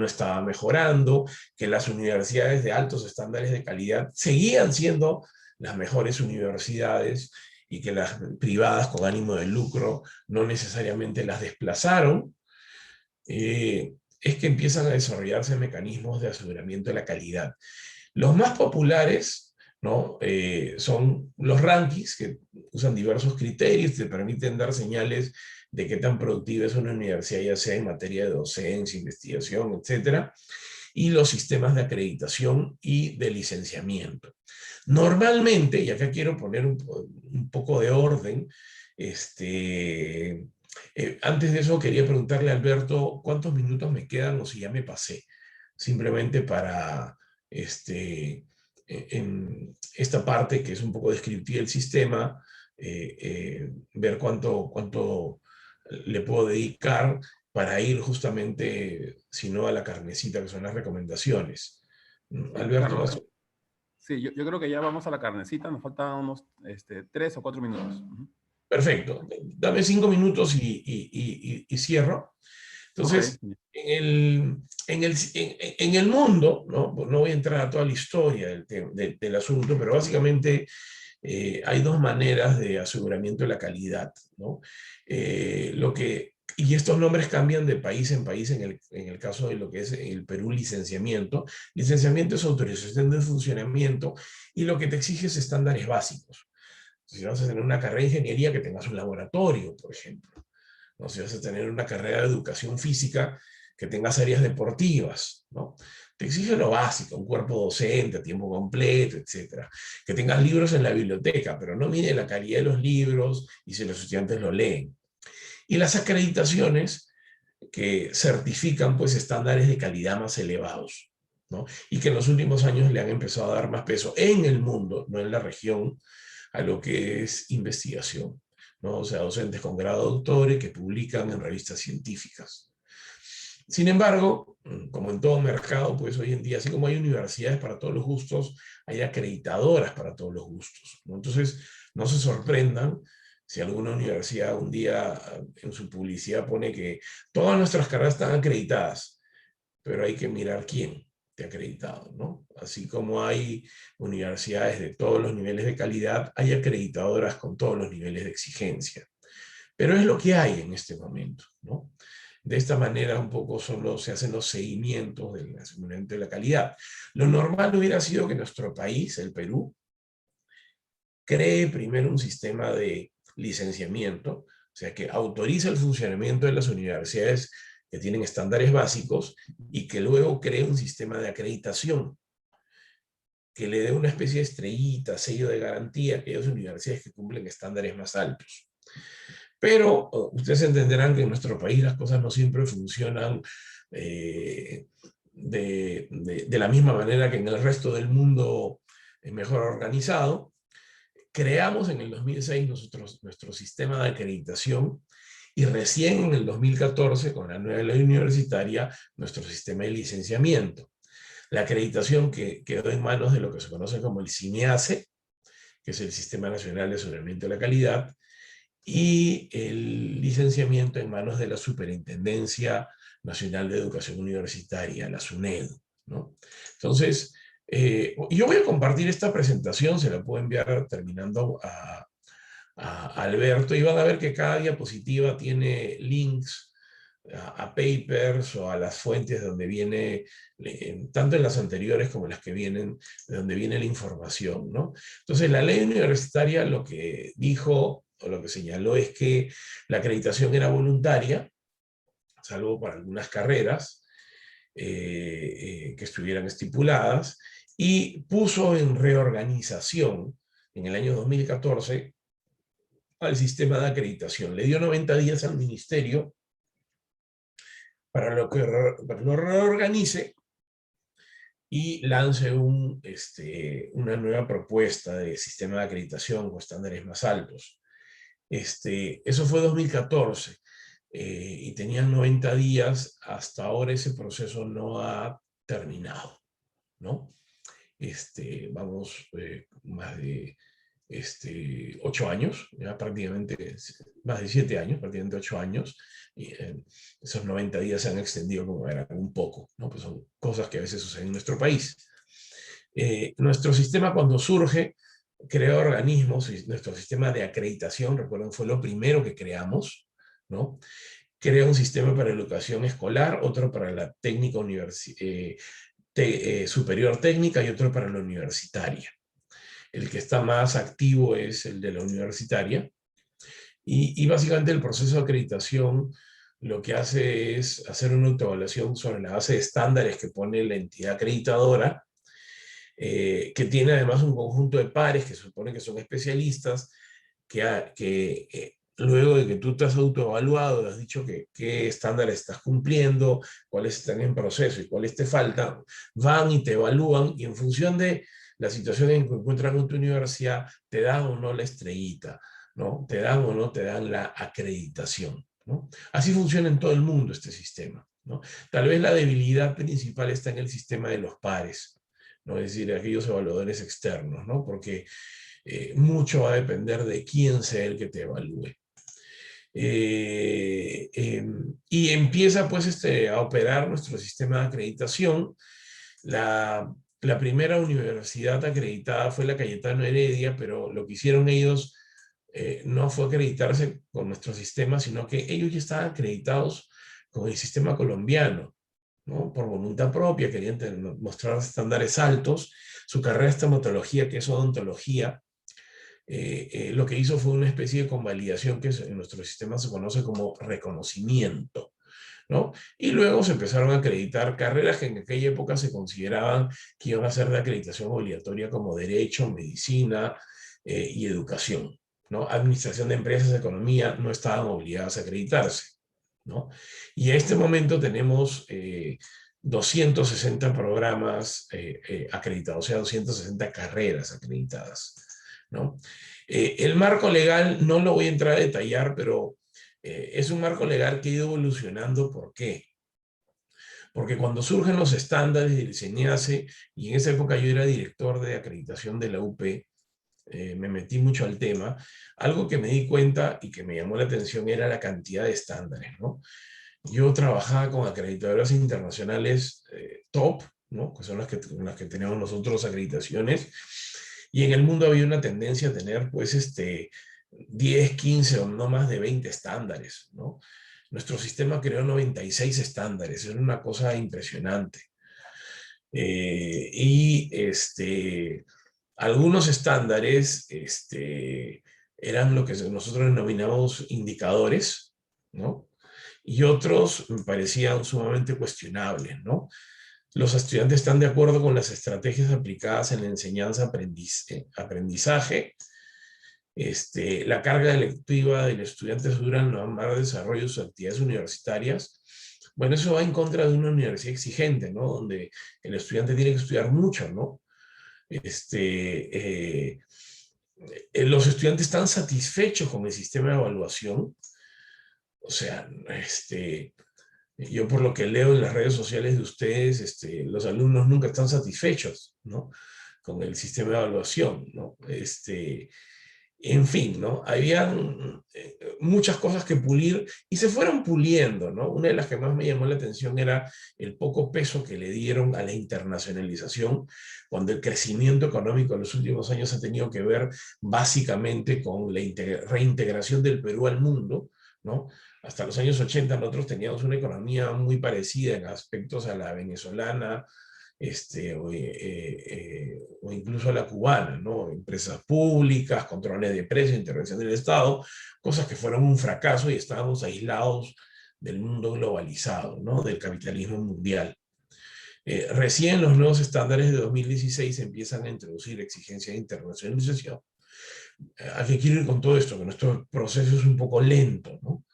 estaba mejorando, que las universidades de altos estándares de calidad seguían siendo las mejores universidades y que las privadas con ánimo de lucro no necesariamente las desplazaron, es que empiezan a desarrollarse mecanismos de aseguramiento de la calidad. Los más populares, ¿no? Son los rankings, que usan diversos criterios, te permiten dar señales de qué tan productiva es una universidad, ya sea en materia de docencia, investigación, etc. Y los sistemas de acreditación y de licenciamiento. Normalmente, y acá quiero poner un poco de orden, antes de eso quería preguntarle a Alberto cuántos minutos me quedan o si ya me pasé, simplemente para en esta parte que es un poco descriptiva del sistema, ver cuánto le puedo dedicar para ir justamente, si no, a la carnecita, que son las recomendaciones. Alberto, Carlos, sí, yo creo que ya vamos a la carnecita, nos faltan unos 3 o 4 minutos. perfecto, dame 5 minutos y cierro. Entonces, Okay. en el mundo, ¿no? No voy a entrar a toda la historia del asunto, pero básicamente hay dos maneras de aseguramiento de la calidad, ¿no? Y estos nombres cambian de país en país en el caso de lo que es el Perú, licenciamiento. Licenciamiento es autorización de funcionamiento, y lo que te exige es estándares básicos. Si vas a tener una carrera de ingeniería, que tengas un laboratorio, por ejemplo. ¿No? Si vas a tener una carrera de educación física, que tengas áreas deportivas, ¿no? Te exige lo básico, un cuerpo docente a tiempo completo, etc. Que tengas libros en la biblioteca, pero no mide la calidad de los libros y si los estudiantes lo leen. Y las acreditaciones, que certifican pues estándares de calidad más elevados, ¿no? Y que en los últimos años le han empezado a dar más peso en el mundo, no en la región, a lo que es investigación, ¿no? O sea, docentes con grado de doctores que publican en revistas científicas. Sin embargo, como en todo mercado, pues hoy en día, así como hay universidades para todos los gustos, hay acreditadoras para todos los gustos, ¿no? Entonces, no se sorprendan si alguna universidad un día en su publicidad pone que todas nuestras carreras están acreditadas, pero hay que mirar quién te ha acreditado, ¿no? Así como hay universidades de todos los niveles de calidad, hay acreditadoras con todos los niveles de exigencia. Pero es lo que hay en este momento, ¿no? De esta manera un poco se hacen los seguimientos del aseguramiento de la calidad. Lo normal hubiera sido que nuestro país, el Perú, cree primero un sistema de licenciamiento, o sea, que autoriza el funcionamiento de las universidades que tienen estándares básicos, y que luego cree un sistema de acreditación que le dé una especie de estrellita, sello de garantía a aquellas universidades que cumplen estándares más altos. Pero ustedes entenderán que en nuestro país las cosas no siempre funcionan de la misma manera que en el resto del mundo mejor organizado. Creamos en el 2006 nuestro sistema de acreditación, Y recién en el 2014, con la nueva ley universitaria, nuestro sistema de licenciamiento. La acreditación que quedó en manos de lo que se conoce como el SINEACE, que es el Sistema Nacional de Aseguramiento de la Calidad, y el licenciamiento en manos de la Superintendencia Nacional de Educación Universitaria, la SUNED, ¿no? Entonces, yo voy a compartir esta presentación, se la puedo enviar terminando a Alberto, y van a ver que cada diapositiva tiene links a papers o a las fuentes de donde viene, tanto en las anteriores como en las que vienen, de donde viene la información, ¿no? Entonces, la ley universitaria lo que dijo, o lo que señaló, es que la acreditación era voluntaria, salvo para algunas carreras que estuvieran estipuladas, y puso en reorganización en el año 2014 al sistema de acreditación. Le dio 90 días al ministerio para lo reorganice y lance una nueva propuesta de sistema de acreditación con estándares más altos. Eso fue 2014 y tenían 90 días. Hasta ahora ese proceso no ha terminado, ¿no? Vamos más de 8 años, ya prácticamente más de 7 años, prácticamente 8 años, y esos 90 días se han extendido como era un poco, ¿no? Pues son cosas que a veces suceden en nuestro país. Nuestro sistema, cuando surge, crea organismos, y nuestro sistema de acreditación, recuerden, fue lo primero que creamos, ¿no? Crea un sistema para educación escolar, otro para la técnica superior técnica y otro para la universitaria. El que está más activo es el de la universitaria, y básicamente el proceso de acreditación lo que hace es hacer una autoevaluación sobre la base de estándares que pone la entidad acreditadora, que tiene además un conjunto de pares que se supone que son especialistas, que luego de que tú te has autoevaluado, has dicho qué estándares estás cumpliendo, cuáles están en proceso y cuáles te faltan, van y te evalúan, y en función de la situación en que encuentran en tu universidad, te dan o no la estrellita, ¿no? Te dan o no te dan la acreditación, ¿no? Así funciona en todo el mundo este sistema, ¿no? Tal vez la debilidad principal está en el sistema de los pares, ¿no? Es decir, aquellos evaluadores externos, ¿no? Porque mucho va a depender de quién sea el que te evalúe. Y empieza pues a operar nuestro sistema de acreditación. La primera universidad acreditada fue la Cayetano Heredia, pero lo que hicieron ellos no fue acreditarse con nuestro sistema, sino que ellos ya estaban acreditados con el sistema colombiano, ¿no? Por voluntad propia, querían mostrar estándares altos. Su carrera de estomatología, que es odontología, lo que hizo fue una especie de convalidación que en nuestro sistema se conoce como reconocimiento, ¿no? Y luego se empezaron a acreditar carreras que en aquella época se consideraban que iban a ser de acreditación obligatoria, como Derecho, Medicina y Educación, ¿no? Administración de Empresas, Economía, no estaban obligadas a acreditarse, ¿no? Y en este momento tenemos 260 programas acreditados, o sea, 260 carreras acreditadas, ¿no? El marco legal no lo voy a entrar a detallar, pero es un marco legal que ha ido evolucionando. ¿Por qué? Porque cuando surgen los estándares del SENIACE, y en esa época yo era director de acreditación de la UP, me metí mucho al tema, algo que me di cuenta y que me llamó la atención era la cantidad de estándares, ¿no? Yo trabajaba con acreditadoras internacionales top, ¿no? Que son las que tenemos nosotros acreditaciones, y en el mundo había una tendencia a tener, pues, 10, 15 o no más de 20 estándares, ¿no? Nuestro sistema creó 96 estándares, era una cosa impresionante. Algunos estándares eran lo que nosotros denominamos indicadores, ¿no? Y otros me parecían sumamente cuestionables, ¿no? Los estudiantes están de acuerdo con las estrategias aplicadas en la enseñanza-aprendizaje. La carga lectiva del estudiante dura el normal desarrollo de sus actividades universitarias. Bueno, eso va en contra de una universidad exigente, ¿no? Donde el estudiante tiene que estudiar mucho, ¿no? Los estudiantes están satisfechos con el sistema de evaluación. O sea, yo por lo que leo en las redes sociales de ustedes, los alumnos nunca están satisfechos, ¿no?, con el sistema de evaluación, ¿no? En fin, ¿no? Habían muchas cosas que pulir y se fueron puliendo, ¿no? Una de las que más me llamó la atención era el poco peso que le dieron a la internacionalización, cuando el crecimiento económico en los últimos años ha tenido que ver básicamente con la reintegración del Perú al mundo, ¿no? Hasta los años 80 nosotros teníamos una economía muy parecida en aspectos a la venezolana, o incluso a la cubana, ¿no? Empresas públicas, controles de precios, intervención del Estado, cosas que fueron un fracaso y estábamos aislados del mundo globalizado, ¿no?, del capitalismo mundial. Recién los nuevos estándares de 2016 empiezan a introducir exigencias de internacionalización. ¿A qué quiero ir con todo esto? Que nuestro proceso es un poco lento, ¿no?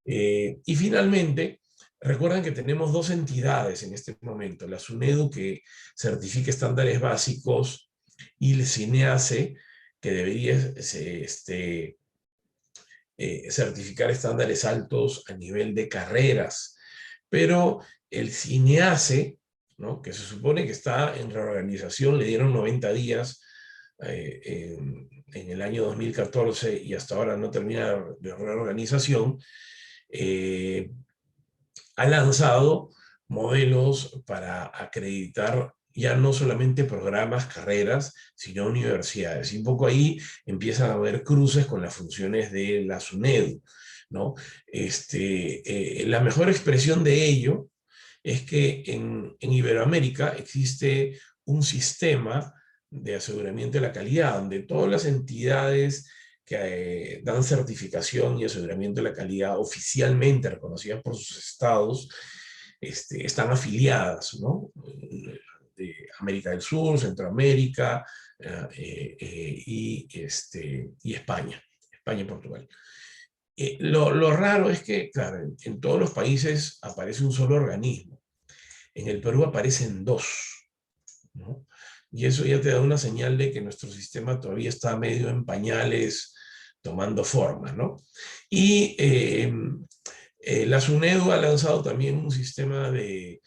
Y finalmente, recuerden que tenemos dos entidades en este momento: la SUNEDU, que certifica estándares básicos, y el CINEACE, que debería certificar estándares altos a nivel de carreras. Pero el CINEACE, ¿no?, que se supone que está en reorganización, le dieron 90 días en el año 2014 y hasta ahora no termina de reorganización, ha lanzado modelos para acreditar ya no solamente programas, carreras, sino universidades. Y un poco ahí empiezan a haber cruces con las funciones de la SUNEDU, ¿no? La mejor expresión de ello es que en Iberoamérica existe un sistema de aseguramiento de la calidad, donde todas las entidades que dan certificación y aseguramiento de la calidad oficialmente reconocidas por sus estados, están afiliadas, ¿no?, de América del Sur, Centroamérica, y España y Portugal. Lo raro es que, claro, en todos los países aparece un solo organismo. En el Perú aparecen dos, ¿no? Y eso ya te da una señal de que nuestro sistema todavía está medio en pañales, tomando forma, ¿no? Y la SUNEDU ha lanzado también un sistema de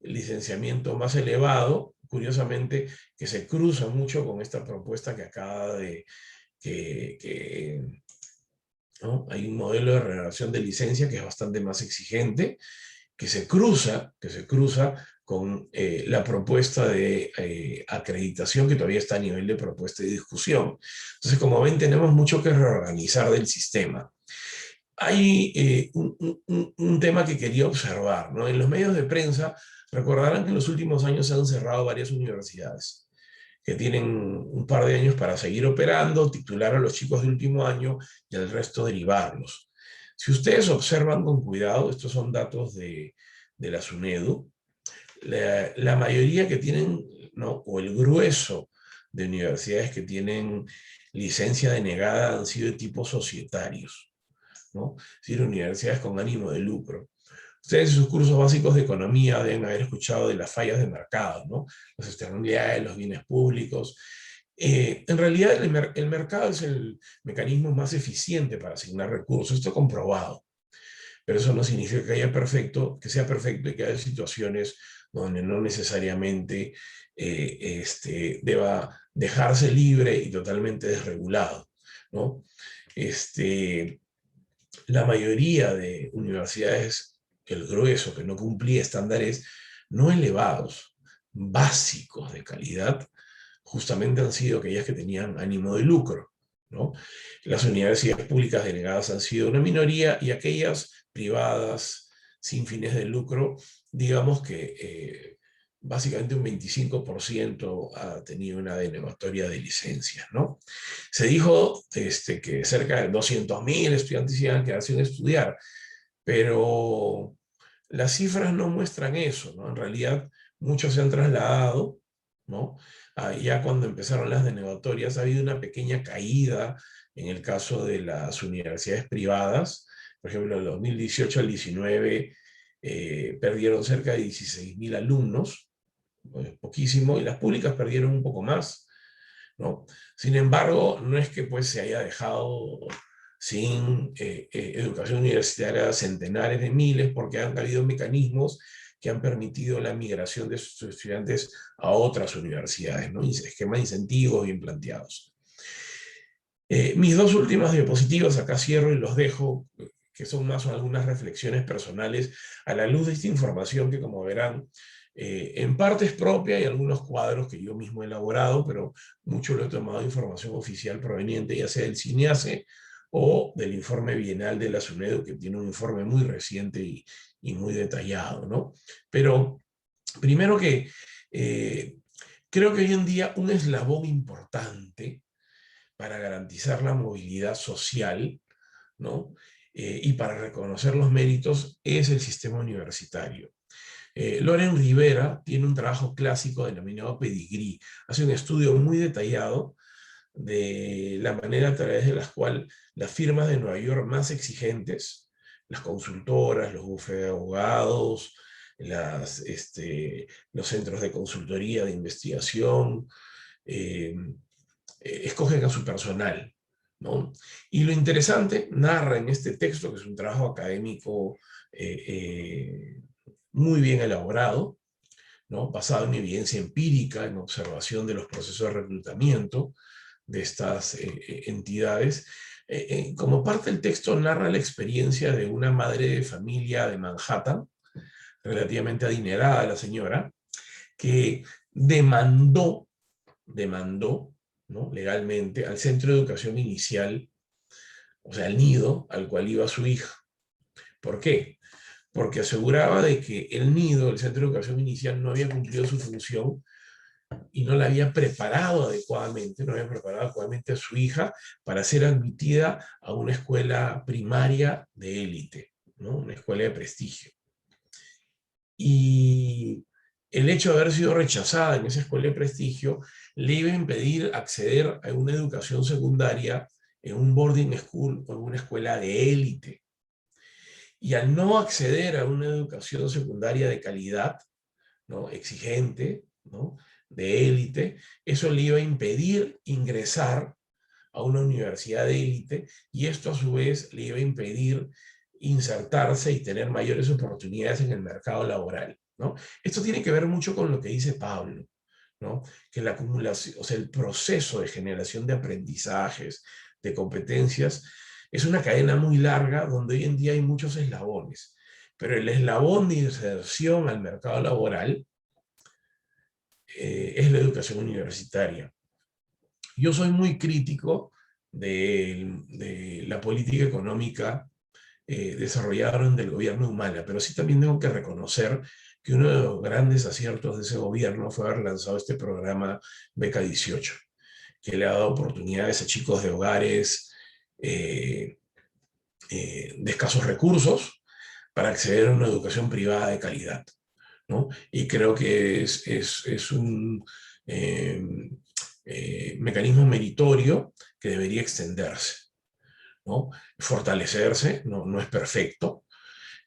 licenciamiento más elevado, curiosamente, que se cruza mucho con esta propuesta que acaba de... ¿no? Hay un modelo de renovación de licencia que es bastante más exigente, que se cruza con la propuesta de acreditación, que todavía está a nivel de propuesta y discusión. Entonces, como ven, tenemos mucho que reorganizar del sistema. Hay un tema que quería observar, ¿no? En los medios de prensa, recordarán que en los últimos años se han cerrado varias universidades que tienen un par de años para seguir operando, titular a los chicos de último año y al resto derivarlos. Si ustedes observan con cuidado, estos son datos de la SUNEDU, la mayoría que tienen, ¿no?, o el grueso de universidades que tienen licencia denegada han sido de tipo societarios, ¿no? Es decir, universidades con ánimo de lucro. Ustedes en sus cursos básicos de economía deben haber escuchado de las fallas de mercado, ¿no?, las externalidades, los bienes públicos. En realidad el mercado es el mecanismo más eficiente para asignar recursos, esto comprobado. Pero eso no significa que sea perfecto y que haya situaciones donde no necesariamente deba dejarse libre y totalmente desregulado, ¿no? La mayoría de universidades, el grueso que no cumplía estándares no elevados, básicos de calidad, justamente han sido aquellas que tenían ánimo de lucro, ¿no? Las universidades públicas denegadas han sido una minoría, y aquellas privadas sin fines de lucro, digamos que básicamente un 25% ha tenido una denegatoria de licencias, ¿no? Se dijo que cerca de 200.000 estudiantes iban a quedarse sin estudiar, pero las cifras no muestran eso, ¿no? En realidad, muchos se han trasladado, ¿no? Ya cuando empezaron las denegatorias ha habido una pequeña caída en el caso de las universidades privadas. Por ejemplo, del 2018 al 19 perdieron cerca de 16.000 alumnos, poquísimo, y las públicas perdieron un poco más, ¿no? Sin embargo, no es que pues se haya dejado sin educación universitaria centenares de miles, porque han habido mecanismos que han permitido la migración de sus estudiantes a otras universidades, ¿no? Esquemas de incentivos bien planteados. Mis dos últimas diapositivas, acá cierro y los dejo, que son más o algunas reflexiones personales a la luz de esta información que, como verán, en parte es propia y algunos cuadros que yo mismo he elaborado, pero mucho lo he tomado de información oficial proveniente ya sea del CINEACE o del informe bienal de la SUNEDU, que tiene un informe muy reciente y muy detallado, ¿no? Pero primero que creo que hoy en día un eslabón importante para garantizar la movilidad social, ¿no? Y para reconocer los méritos es el sistema universitario. Loren Rivera tiene un trabajo clásico denominado Pedigrí. Hace un estudio muy detallado de la manera a través de la cual las firmas de Nueva York más exigentes, las consultoras, los bufetes de abogados, los centros de consultoría, de investigación, escogen a su personal, ¿no? Y lo interesante, narra en este texto, que es un trabajo académico muy bien elaborado, ¿no? Basado en evidencia empírica, en observación de los procesos de reclutamiento de estas entidades. Como parte del texto narra la experiencia de una madre de familia de Manhattan, relativamente adinerada la señora, que demandó, ¿no? legalmente al centro de educación inicial, o sea, al nido al cual iba su hija. ¿Por qué? Porque aseguraba de que el nido, el centro de educación inicial, no había cumplido su función y no la había preparado adecuadamente, no había preparado adecuadamente a su hija para ser admitida a una escuela primaria de élite, ¿no? Una escuela de prestigio. Y el hecho de haber sido rechazada en esa escuela de prestigio le iba a impedir acceder a una educación secundaria en un boarding school o en una escuela de élite. Y al no acceder a una educación secundaria de calidad, ¿no? exigente, ¿no? de élite, eso le iba a impedir ingresar a una universidad de élite y esto a su vez le iba a impedir insertarse y tener mayores oportunidades en el mercado laboral, ¿no? Esto tiene que ver mucho con lo que dice Pablo, ¿no? Que la acumulación, o sea, el proceso de generación de aprendizajes, de competencias, es una cadena muy larga donde hoy en día hay muchos eslabones, pero el eslabón de inserción al mercado laboral es la educación universitaria. Yo soy muy crítico de la política económica desarrollada en el gobierno de Humala, pero sí también tengo que reconocer que uno de los grandes aciertos de ese gobierno fue haber lanzado este programa Beca 18, que le ha dado oportunidades a chicos de hogares de escasos recursos para acceder a una educación privada de calidad, ¿no? Y creo que es un mecanismo meritorio que debería extenderse, ¿no? Fortalecerse, no es perfecto.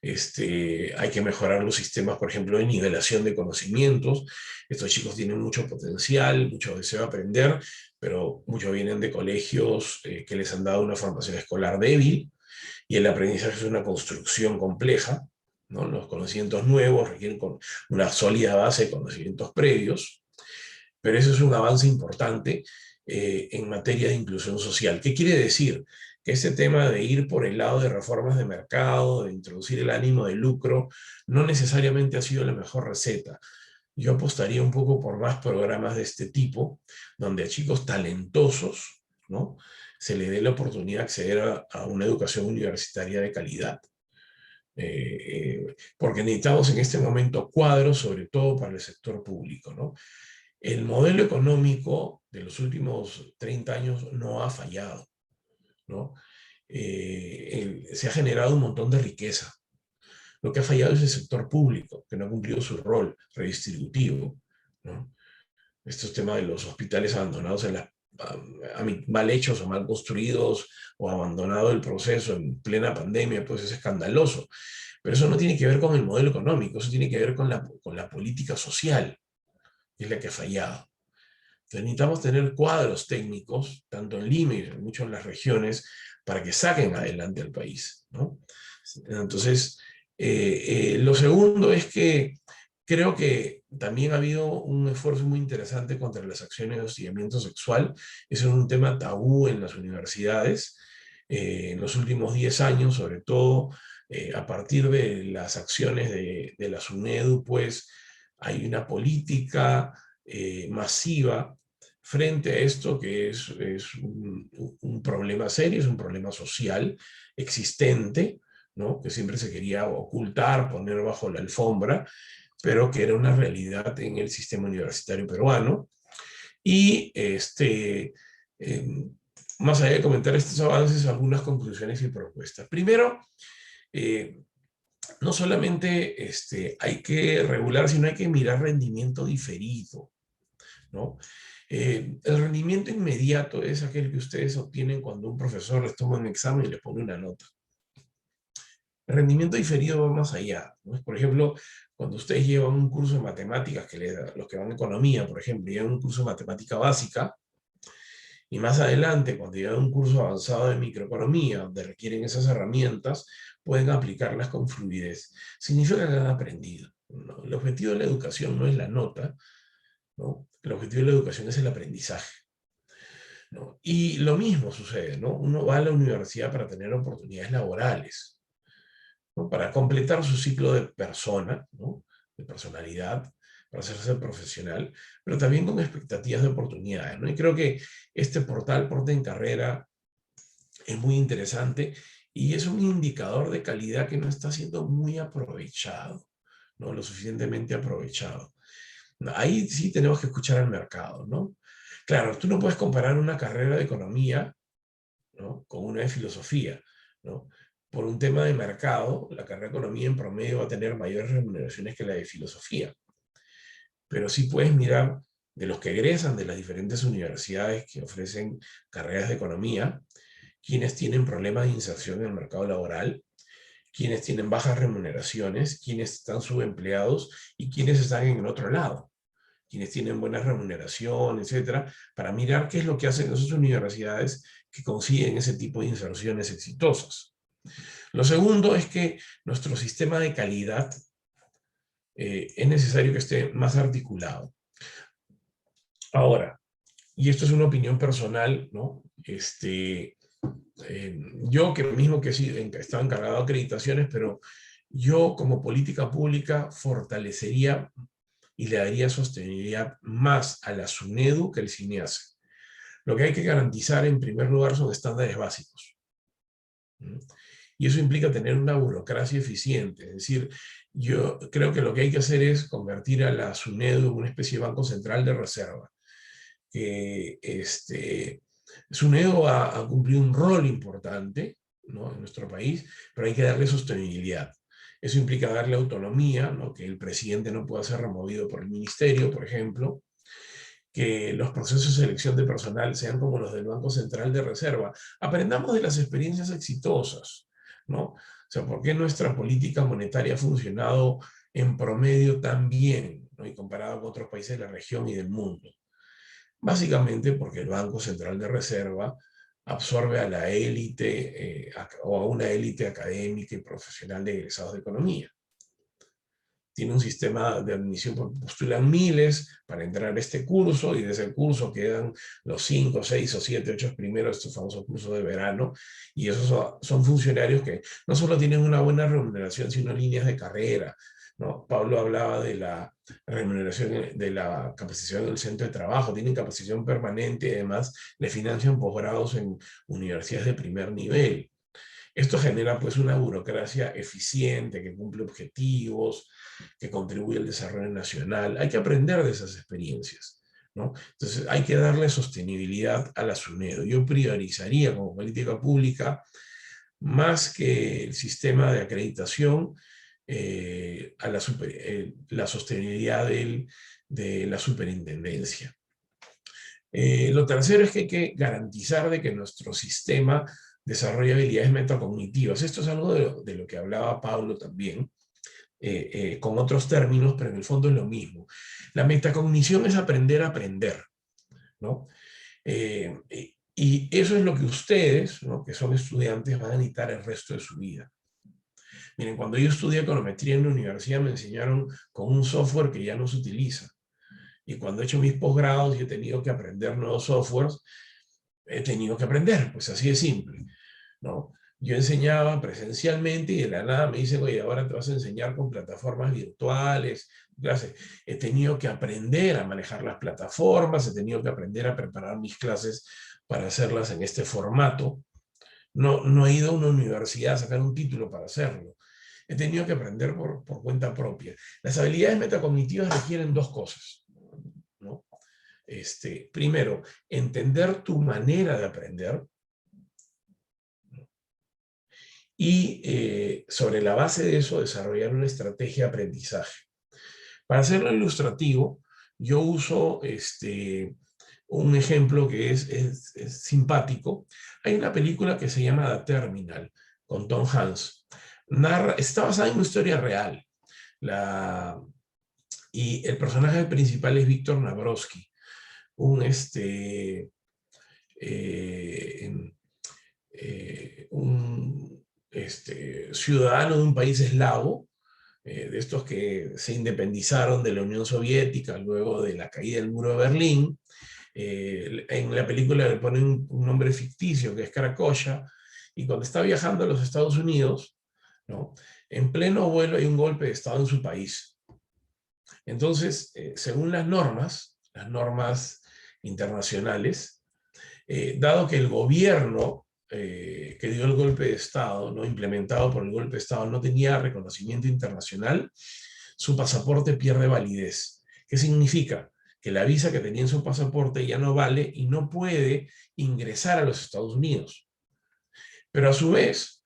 Hay que mejorar los sistemas, por ejemplo, de nivelación de conocimientos. Estos chicos tienen mucho potencial, mucho deseo de aprender, pero muchos vienen de colegios que les han dado una formación escolar débil, y el aprendizaje es una construcción compleja, ¿no? Los conocimientos nuevos requieren una sólida base de conocimientos previos, pero eso es un avance importante en materia de inclusión social. ¿Qué quiere decir? Que este tema de ir por el lado de reformas de mercado, de introducir el ánimo de lucro, no necesariamente ha sido la mejor receta. Yo apostaría un poco por más programas de este tipo, donde a chicos talentosos, ¿no? se les dé la oportunidad de acceder a una educación universitaria de calidad. Porque necesitamos en este momento cuadros, sobre todo para el sector público, ¿no? El modelo económico de los últimos 30 años no ha fallado, ¿no? Se ha generado un montón de riqueza. Lo que ha fallado es el sector público, que no ha cumplido su rol redistributivo, ¿no? Estos temas de los hospitales abandonados mal hechos o mal construidos, o abandonado el proceso en plena pandemia, pues es escandaloso. Pero eso no tiene que ver con el modelo económico, eso tiene que ver con la política social, que es la que ha fallado. Entonces necesitamos tener cuadros técnicos, tanto en Lima y mucho en las regiones, para que saquen adelante al país, ¿no? Entonces, lo segundo es que creo que también ha habido un esfuerzo muy interesante contra las acciones de hostigamiento sexual. Eso es un tema tabú en las universidades. En los últimos 10 años, sobre todo, a partir de las acciones de la SUNEDU, pues hay una política masiva frente a esto que es un problema serio, es un problema social existente, ¿no? Que siempre se quería ocultar, poner bajo la alfombra, pero que era una realidad en el sistema universitario peruano. Y más allá de comentar estos avances, algunas conclusiones y propuestas. Primero, no solamente hay que regular, sino hay que mirar rendimiento diferido, ¿no? El rendimiento inmediato es aquel que ustedes obtienen cuando un profesor les toma un examen y les pone una nota. El rendimiento diferido va más allá, ¿no? Por ejemplo, cuando ustedes llevan un curso de matemáticas, los que van a economía, por ejemplo, llevan un curso de matemática básica, y más adelante, cuando llevan un curso avanzado de microeconomía, donde requieren esas herramientas, pueden aplicarlas con fluidez. Significa que han aprendido, ¿no? El objetivo de la educación no es la nota, ¿no? El objetivo de la educación es el aprendizaje, ¿no? Y lo mismo sucede, ¿no? Uno va a la universidad para tener oportunidades laborales, ¿no? Para completar su ciclo de persona, ¿no? De personalidad, para hacerse profesional, pero también con expectativas de oportunidades, ¿no? Y creo que este portal Porta en Carrera es muy interesante y es un indicador de calidad que no está siendo muy aprovechado, ¿no? Lo suficientemente aprovechado. Ahí sí tenemos que escuchar al mercado, ¿no? Claro, tú no puedes comparar una carrera de economía, ¿no? Con una de filosofía, ¿no? Por un tema de mercado, la carrera de economía en promedio va a tener mayores remuneraciones que la de filosofía. Pero sí puedes mirar de los que egresan de las diferentes universidades que ofrecen carreras de economía, quienes tienen problemas de inserción en el mercado laboral, quienes tienen bajas remuneraciones, quienes están subempleados y quienes están en el otro lado, quienes tienen buena remuneración, etcétera, para mirar qué es lo que hacen esas universidades que consiguen ese tipo de inserciones exitosas. Lo segundo es que nuestro sistema de calidad es necesario que esté más articulado. Ahora, y esto es una opinión personal, ¿no? Yo que mismo que sí, estaba encargado de acreditaciones, pero yo como política pública fortalecería y le daría sostenibilidad más a la SUNEDU que el CINEASE. Lo que hay que garantizar en primer lugar son estándares básicos. Y eso implica tener una burocracia eficiente. Es decir, yo creo que lo que hay que hacer es convertir a la SUNEDU en una especie de banco central de reserva. SUNEDU ha cumplido un rol importante, ¿no? En nuestro país, pero hay que darle sostenibilidad. Eso implica darle autonomía, ¿no? Que el presidente no pueda ser removido por el ministerio, por ejemplo, que los procesos de selección de personal sean como los del Banco Central de Reserva. Aprendamos de las experiencias exitosas, ¿no? O sea, ¿por qué nuestra política monetaria ha funcionado en promedio tan bien, ¿no? Y comparado con otros países de la región y del mundo? Básicamente porque el Banco Central de Reserva absorbe a la élite o a una élite académica y profesional de egresados de economía. Tiene un sistema de admisión, postulan miles para entrar a este curso y de ese curso quedan los 5, 6 o 7, 8 primeros, estos famosos cursos de verano, y esos son funcionarios que no solo tienen una buena remuneración, sino líneas de carrera, ¿no? Pablo hablaba de la remuneración, de la capacitación del centro de trabajo, tienen capacitación permanente y además le financian posgrados en universidades de primer nivel. Esto genera pues una burocracia eficiente que cumple objetivos, que contribuye al desarrollo nacional. Hay que aprender de esas experiencias, ¿no? Entonces hay que darle sostenibilidad a la SUNEDU. Yo priorizaría como política pública, más que el sistema de acreditación, a la sostenibilidad de la superintendencia. Lo tercero es que hay que garantizar de que nuestro sistema desarrolla habilidades metacognitivas. Esto es algo de lo que hablaba Pablo también, con otros términos, pero en el fondo es lo mismo. La metacognición es aprender a aprender, ¿no? Y eso es lo que ustedes, ¿no?, que son estudiantes, van a necesitar el resto de su vida. Miren, cuando yo estudié econometría en la universidad me enseñaron con un software que ya no se utiliza. Y cuando he hecho mis posgrados y he tenido que aprender nuevos softwares, he tenido que aprender, pues así de simple, ¿no? Yo enseñaba presencialmente y de la nada me dicen, oye, ahora te vas a enseñar con plataformas virtuales, clases. He tenido que aprender a manejar las plataformas, he tenido que aprender a preparar mis clases para hacerlas en este formato. No he ido a una universidad a sacar un título para hacerlo. He tenido que aprender por cuenta propia. Las habilidades metacognitivas requieren dos cosas, ¿no? Primero, entender tu manera de aprender, y sobre la base de eso desarrollar una estrategia de aprendizaje. Para hacerlo ilustrativo, yo uso un ejemplo que es simpático. Hay una película que se llama The Terminal, con Tom Hanks. Está basada en una historia real. Y el personaje principal es Víctor Navrosky, un ciudadano de un país eslavo, de estos que se independizaron de la Unión Soviética luego de la caída del muro de Berlín. En la película le ponen un nombre ficticio que es Krakoya, y cuando está viajando a los Estados Unidos, ¿no?, en pleno vuelo hay un golpe de Estado en su país. Entonces, según las normas internacionales, dado que el gobierno que dio el golpe de Estado, ¿no?, implementado por el golpe de Estado, no tenía reconocimiento internacional, su pasaporte pierde validez. ¿Qué significa? Que la visa que tenía en su pasaporte ya no vale y no puede ingresar a los Estados Unidos. Pero a su vez,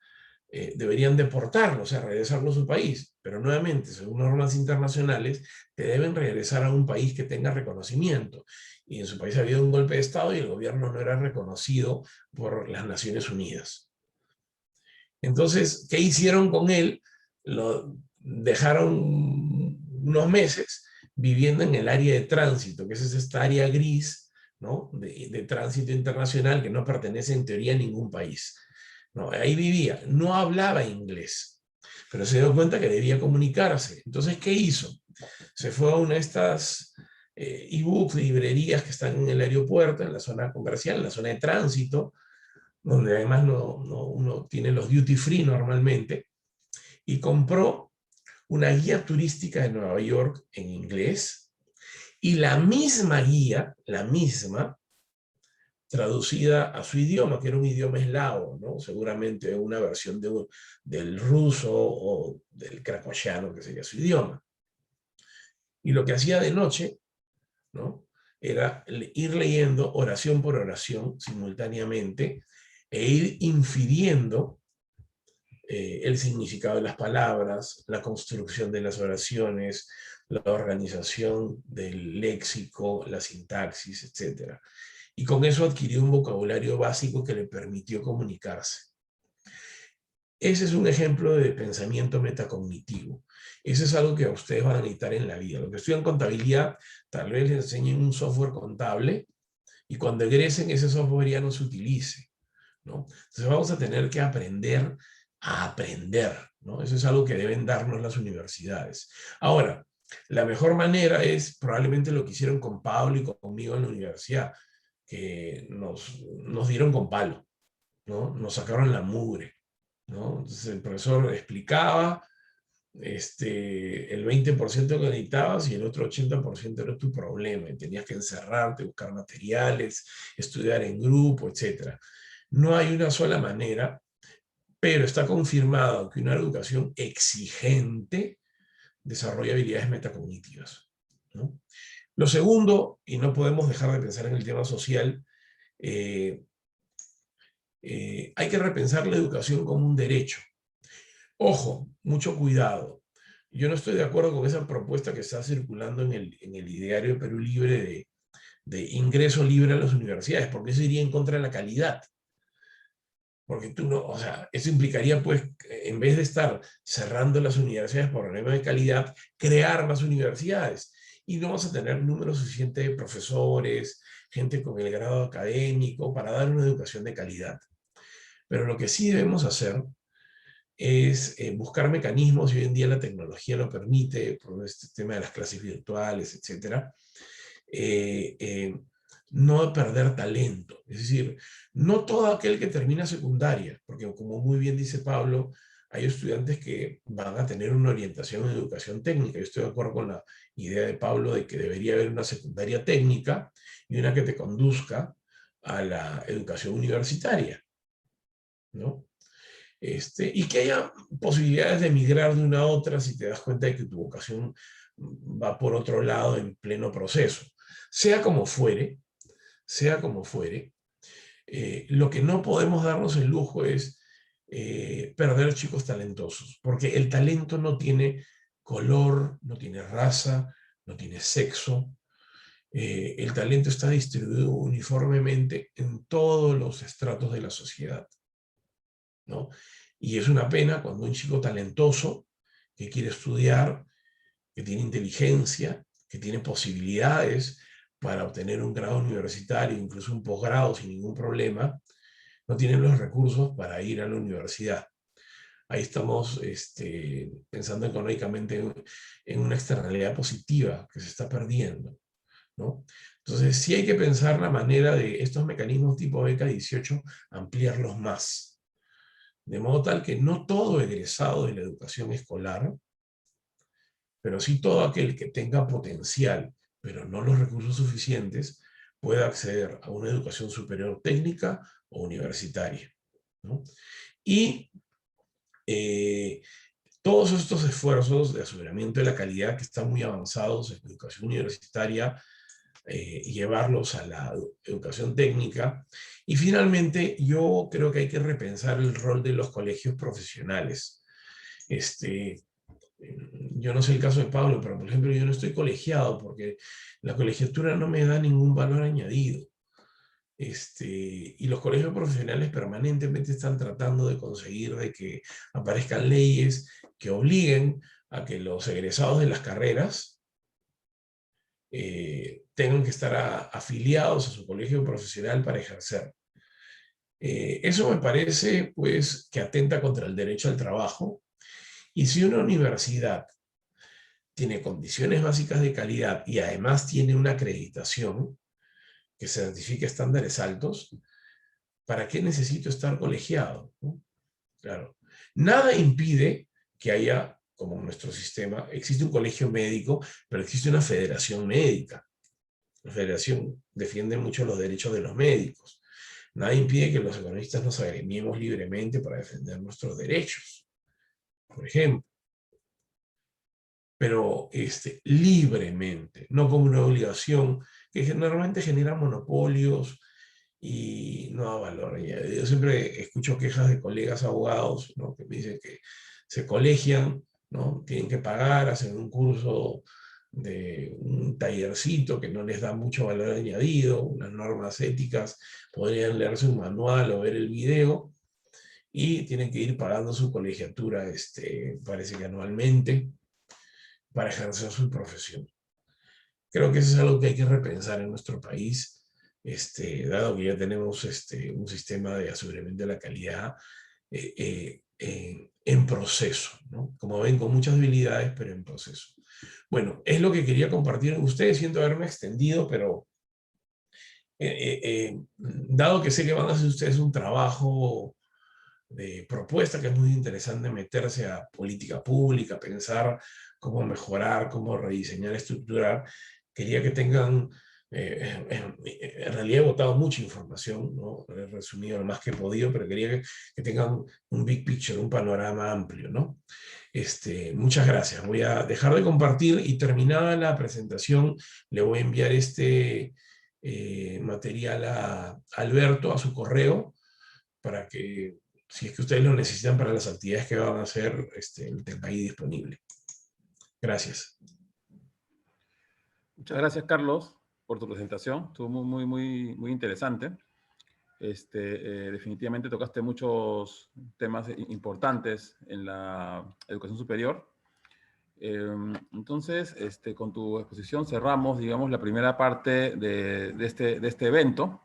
deberían deportarlo, o sea, regresarlo a su país. Pero nuevamente, según normas internacionales, te deben regresar a un país que tenga reconocimiento. Y en su país había un golpe de Estado y el gobierno no era reconocido por las Naciones Unidas. Entonces, ¿qué hicieron con él? Lo dejaron unos meses viviendo en el área de tránsito, que es esta área gris, ¿no?, de tránsito internacional que no pertenece en teoría a ningún país. No, ahí vivía, no hablaba inglés, pero se dio cuenta que debía comunicarse. Entonces, ¿qué hizo? Se fue a una de estas e-books, librerías que están en el aeropuerto, en la zona comercial, en la zona de tránsito, donde además uno tiene los duty free normalmente, y compró una guía turística de Nueva York en inglés, y la misma guía, traducida a su idioma, que era un idioma eslavo, ¿no?, seguramente una versión del ruso o del krakoyano, que sería su idioma. Y lo que hacía de noche, ¿no?, era ir leyendo oración por oración simultáneamente e ir infiriendo el significado de las palabras, la construcción de las oraciones, la organización del léxico, la sintaxis, etc. Y con eso adquirió un vocabulario básico que le permitió comunicarse. Ese es un ejemplo de pensamiento metacognitivo. Eso es algo que ustedes van a necesitar en la vida. Los que estudian contabilidad, tal vez les enseñen un software contable y cuando egresen ese software ya no se utilice, ¿no? Entonces vamos a tener que aprender a aprender, ¿no? Eso es algo que deben darnos las universidades. Ahora, la mejor manera es probablemente lo que hicieron con Pablo y conmigo en la universidad, que nos dieron con palo, ¿no? Nos sacaron la mugre, ¿no? Entonces el profesor explicaba el 20% que necesitabas y el otro 80% era tu problema y tenías que encerrarte, buscar materiales, estudiar en grupo, etc. No hay una sola manera, pero está confirmado que una educación exigente desarrolla habilidades metacognitivas, ¿no? Lo segundo, y no podemos dejar de pensar en el tema social, hay que repensar la educación como un derecho. Ojo, mucho cuidado. Yo no estoy de acuerdo con esa propuesta que está circulando en el ideario Perú Libre de ingreso libre a las universidades, porque eso iría en contra de la calidad. Porque tú no, o sea, eso implicaría, pues, en vez de estar cerrando las universidades por problemas de calidad, crear más universidades. Y no vas a tener número suficiente de profesores, gente con el grado académico, para dar una educación de calidad. Pero lo que sí debemos hacer es buscar mecanismos, y hoy en día la tecnología lo permite, por este tema de las clases virtuales, etcétera, no perder talento. Es decir, no todo aquel que termina secundaria, porque como muy bien dice Pablo, hay estudiantes que van a tener una orientación en educación técnica. Yo estoy de acuerdo con la idea de Pablo de que debería haber una secundaria técnica y una que te conduzca a la educación universitaria, ¿no? Y que haya posibilidades de migrar de una a otra si te das cuenta de que tu vocación va por otro lado en pleno proceso. Sea como fuere, sea como fuere, lo que no podemos darnos el lujo es perder chicos talentosos, porque el talento no tiene color, no tiene raza, no tiene sexo. El talento está distribuido uniformemente en todos los estratos de la sociedad, ¿no? Y es una pena cuando un chico talentoso que quiere estudiar, que tiene inteligencia, que tiene posibilidades para obtener un grado universitario, incluso un posgrado sin ningún problema, no tienen los recursos para ir a la universidad. Ahí estamos pensando económicamente en una externalidad positiva que se está perdiendo, ¿no? Entonces sí hay que pensar la manera de estos mecanismos tipo beca 18 ampliarlos más, de modo tal que no todo egresado de la educación escolar, pero sí todo aquel que tenga potencial, pero no los recursos suficientes, pueda acceder a una educación superior técnica o universitaria, ¿no? Y todos estos esfuerzos de aseguramiento de la calidad que están muy avanzados en educación universitaria, y llevarlos a la educación técnica. Y finalmente, yo creo que hay que repensar el rol de los colegios profesionales. Yo no sé el caso de Pablo, pero por ejemplo yo no estoy colegiado porque la colegiatura no me da ningún valor añadido. Y los colegios profesionales permanentemente están tratando de conseguir de que aparezcan leyes que obliguen a que los egresados de las carreras tengan que estar afiliados a su colegio profesional para ejercer. Eso me parece, pues, que atenta contra el derecho al trabajo. Y si una universidad tiene condiciones básicas de calidad y además tiene una acreditación que certifique estándares altos, ¿para qué necesito estar colegiado? ¿No? Claro. Nada impide que haya, como en nuestro sistema, existe un colegio médico, pero existe una federación médica. La federación defiende mucho los derechos de los médicos. Nada impide que los economistas nos agremiemos libremente para defender nuestros derechos, por ejemplo. Pero libremente, no como una obligación que generalmente genera monopolios y no da valor. Yo siempre escucho quejas de colegas abogados, ¿no?, que me dicen que se colegian, ¿no?, tienen que pagar, hacen un curso de un tallercito que no les da mucho valor añadido, unas normas éticas, podrían leerse un manual o ver el video, y tienen que ir pagando su colegiatura, parece que anualmente, para ejercer su profesión. Creo que eso es algo que hay que repensar en nuestro país, dado que ya tenemos un sistema de aseguramiento de la calidad en proceso, ¿no? Como ven, con muchas debilidades, pero en proceso. Bueno, es lo que quería compartir con ustedes. Siento haberme extendido, pero dado que sé que van a hacer ustedes un trabajo de propuesta que es muy interesante, meterse a política pública, pensar cómo mejorar, cómo rediseñar, estructurar, quería que tengan, en realidad he botado mucha información, ¿no? He resumido lo más que he podido, pero quería que tengan un big picture, un panorama amplio, ¿no? Muchas gracias. Voy a dejar de compartir y terminada la presentación, le voy a enviar material a Alberto a su correo para que, si es que ustedes lo necesitan para las actividades que van a hacer, lo tenga ahí disponible. Gracias. Muchas gracias, Carlos, por tu presentación. Estuvo muy interesante. Definitivamente tocaste muchos temas importantes en la educación superior. Entonces, con tu exposición cerramos, digamos, la primera parte de este evento,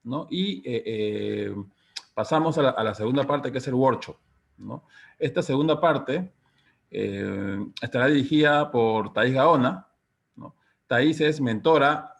¿no? Y pasamos a la segunda parte, que es el workshop, ¿no? Esta segunda parte estará dirigida por Thais Gaona, ¿no? Thais es mentora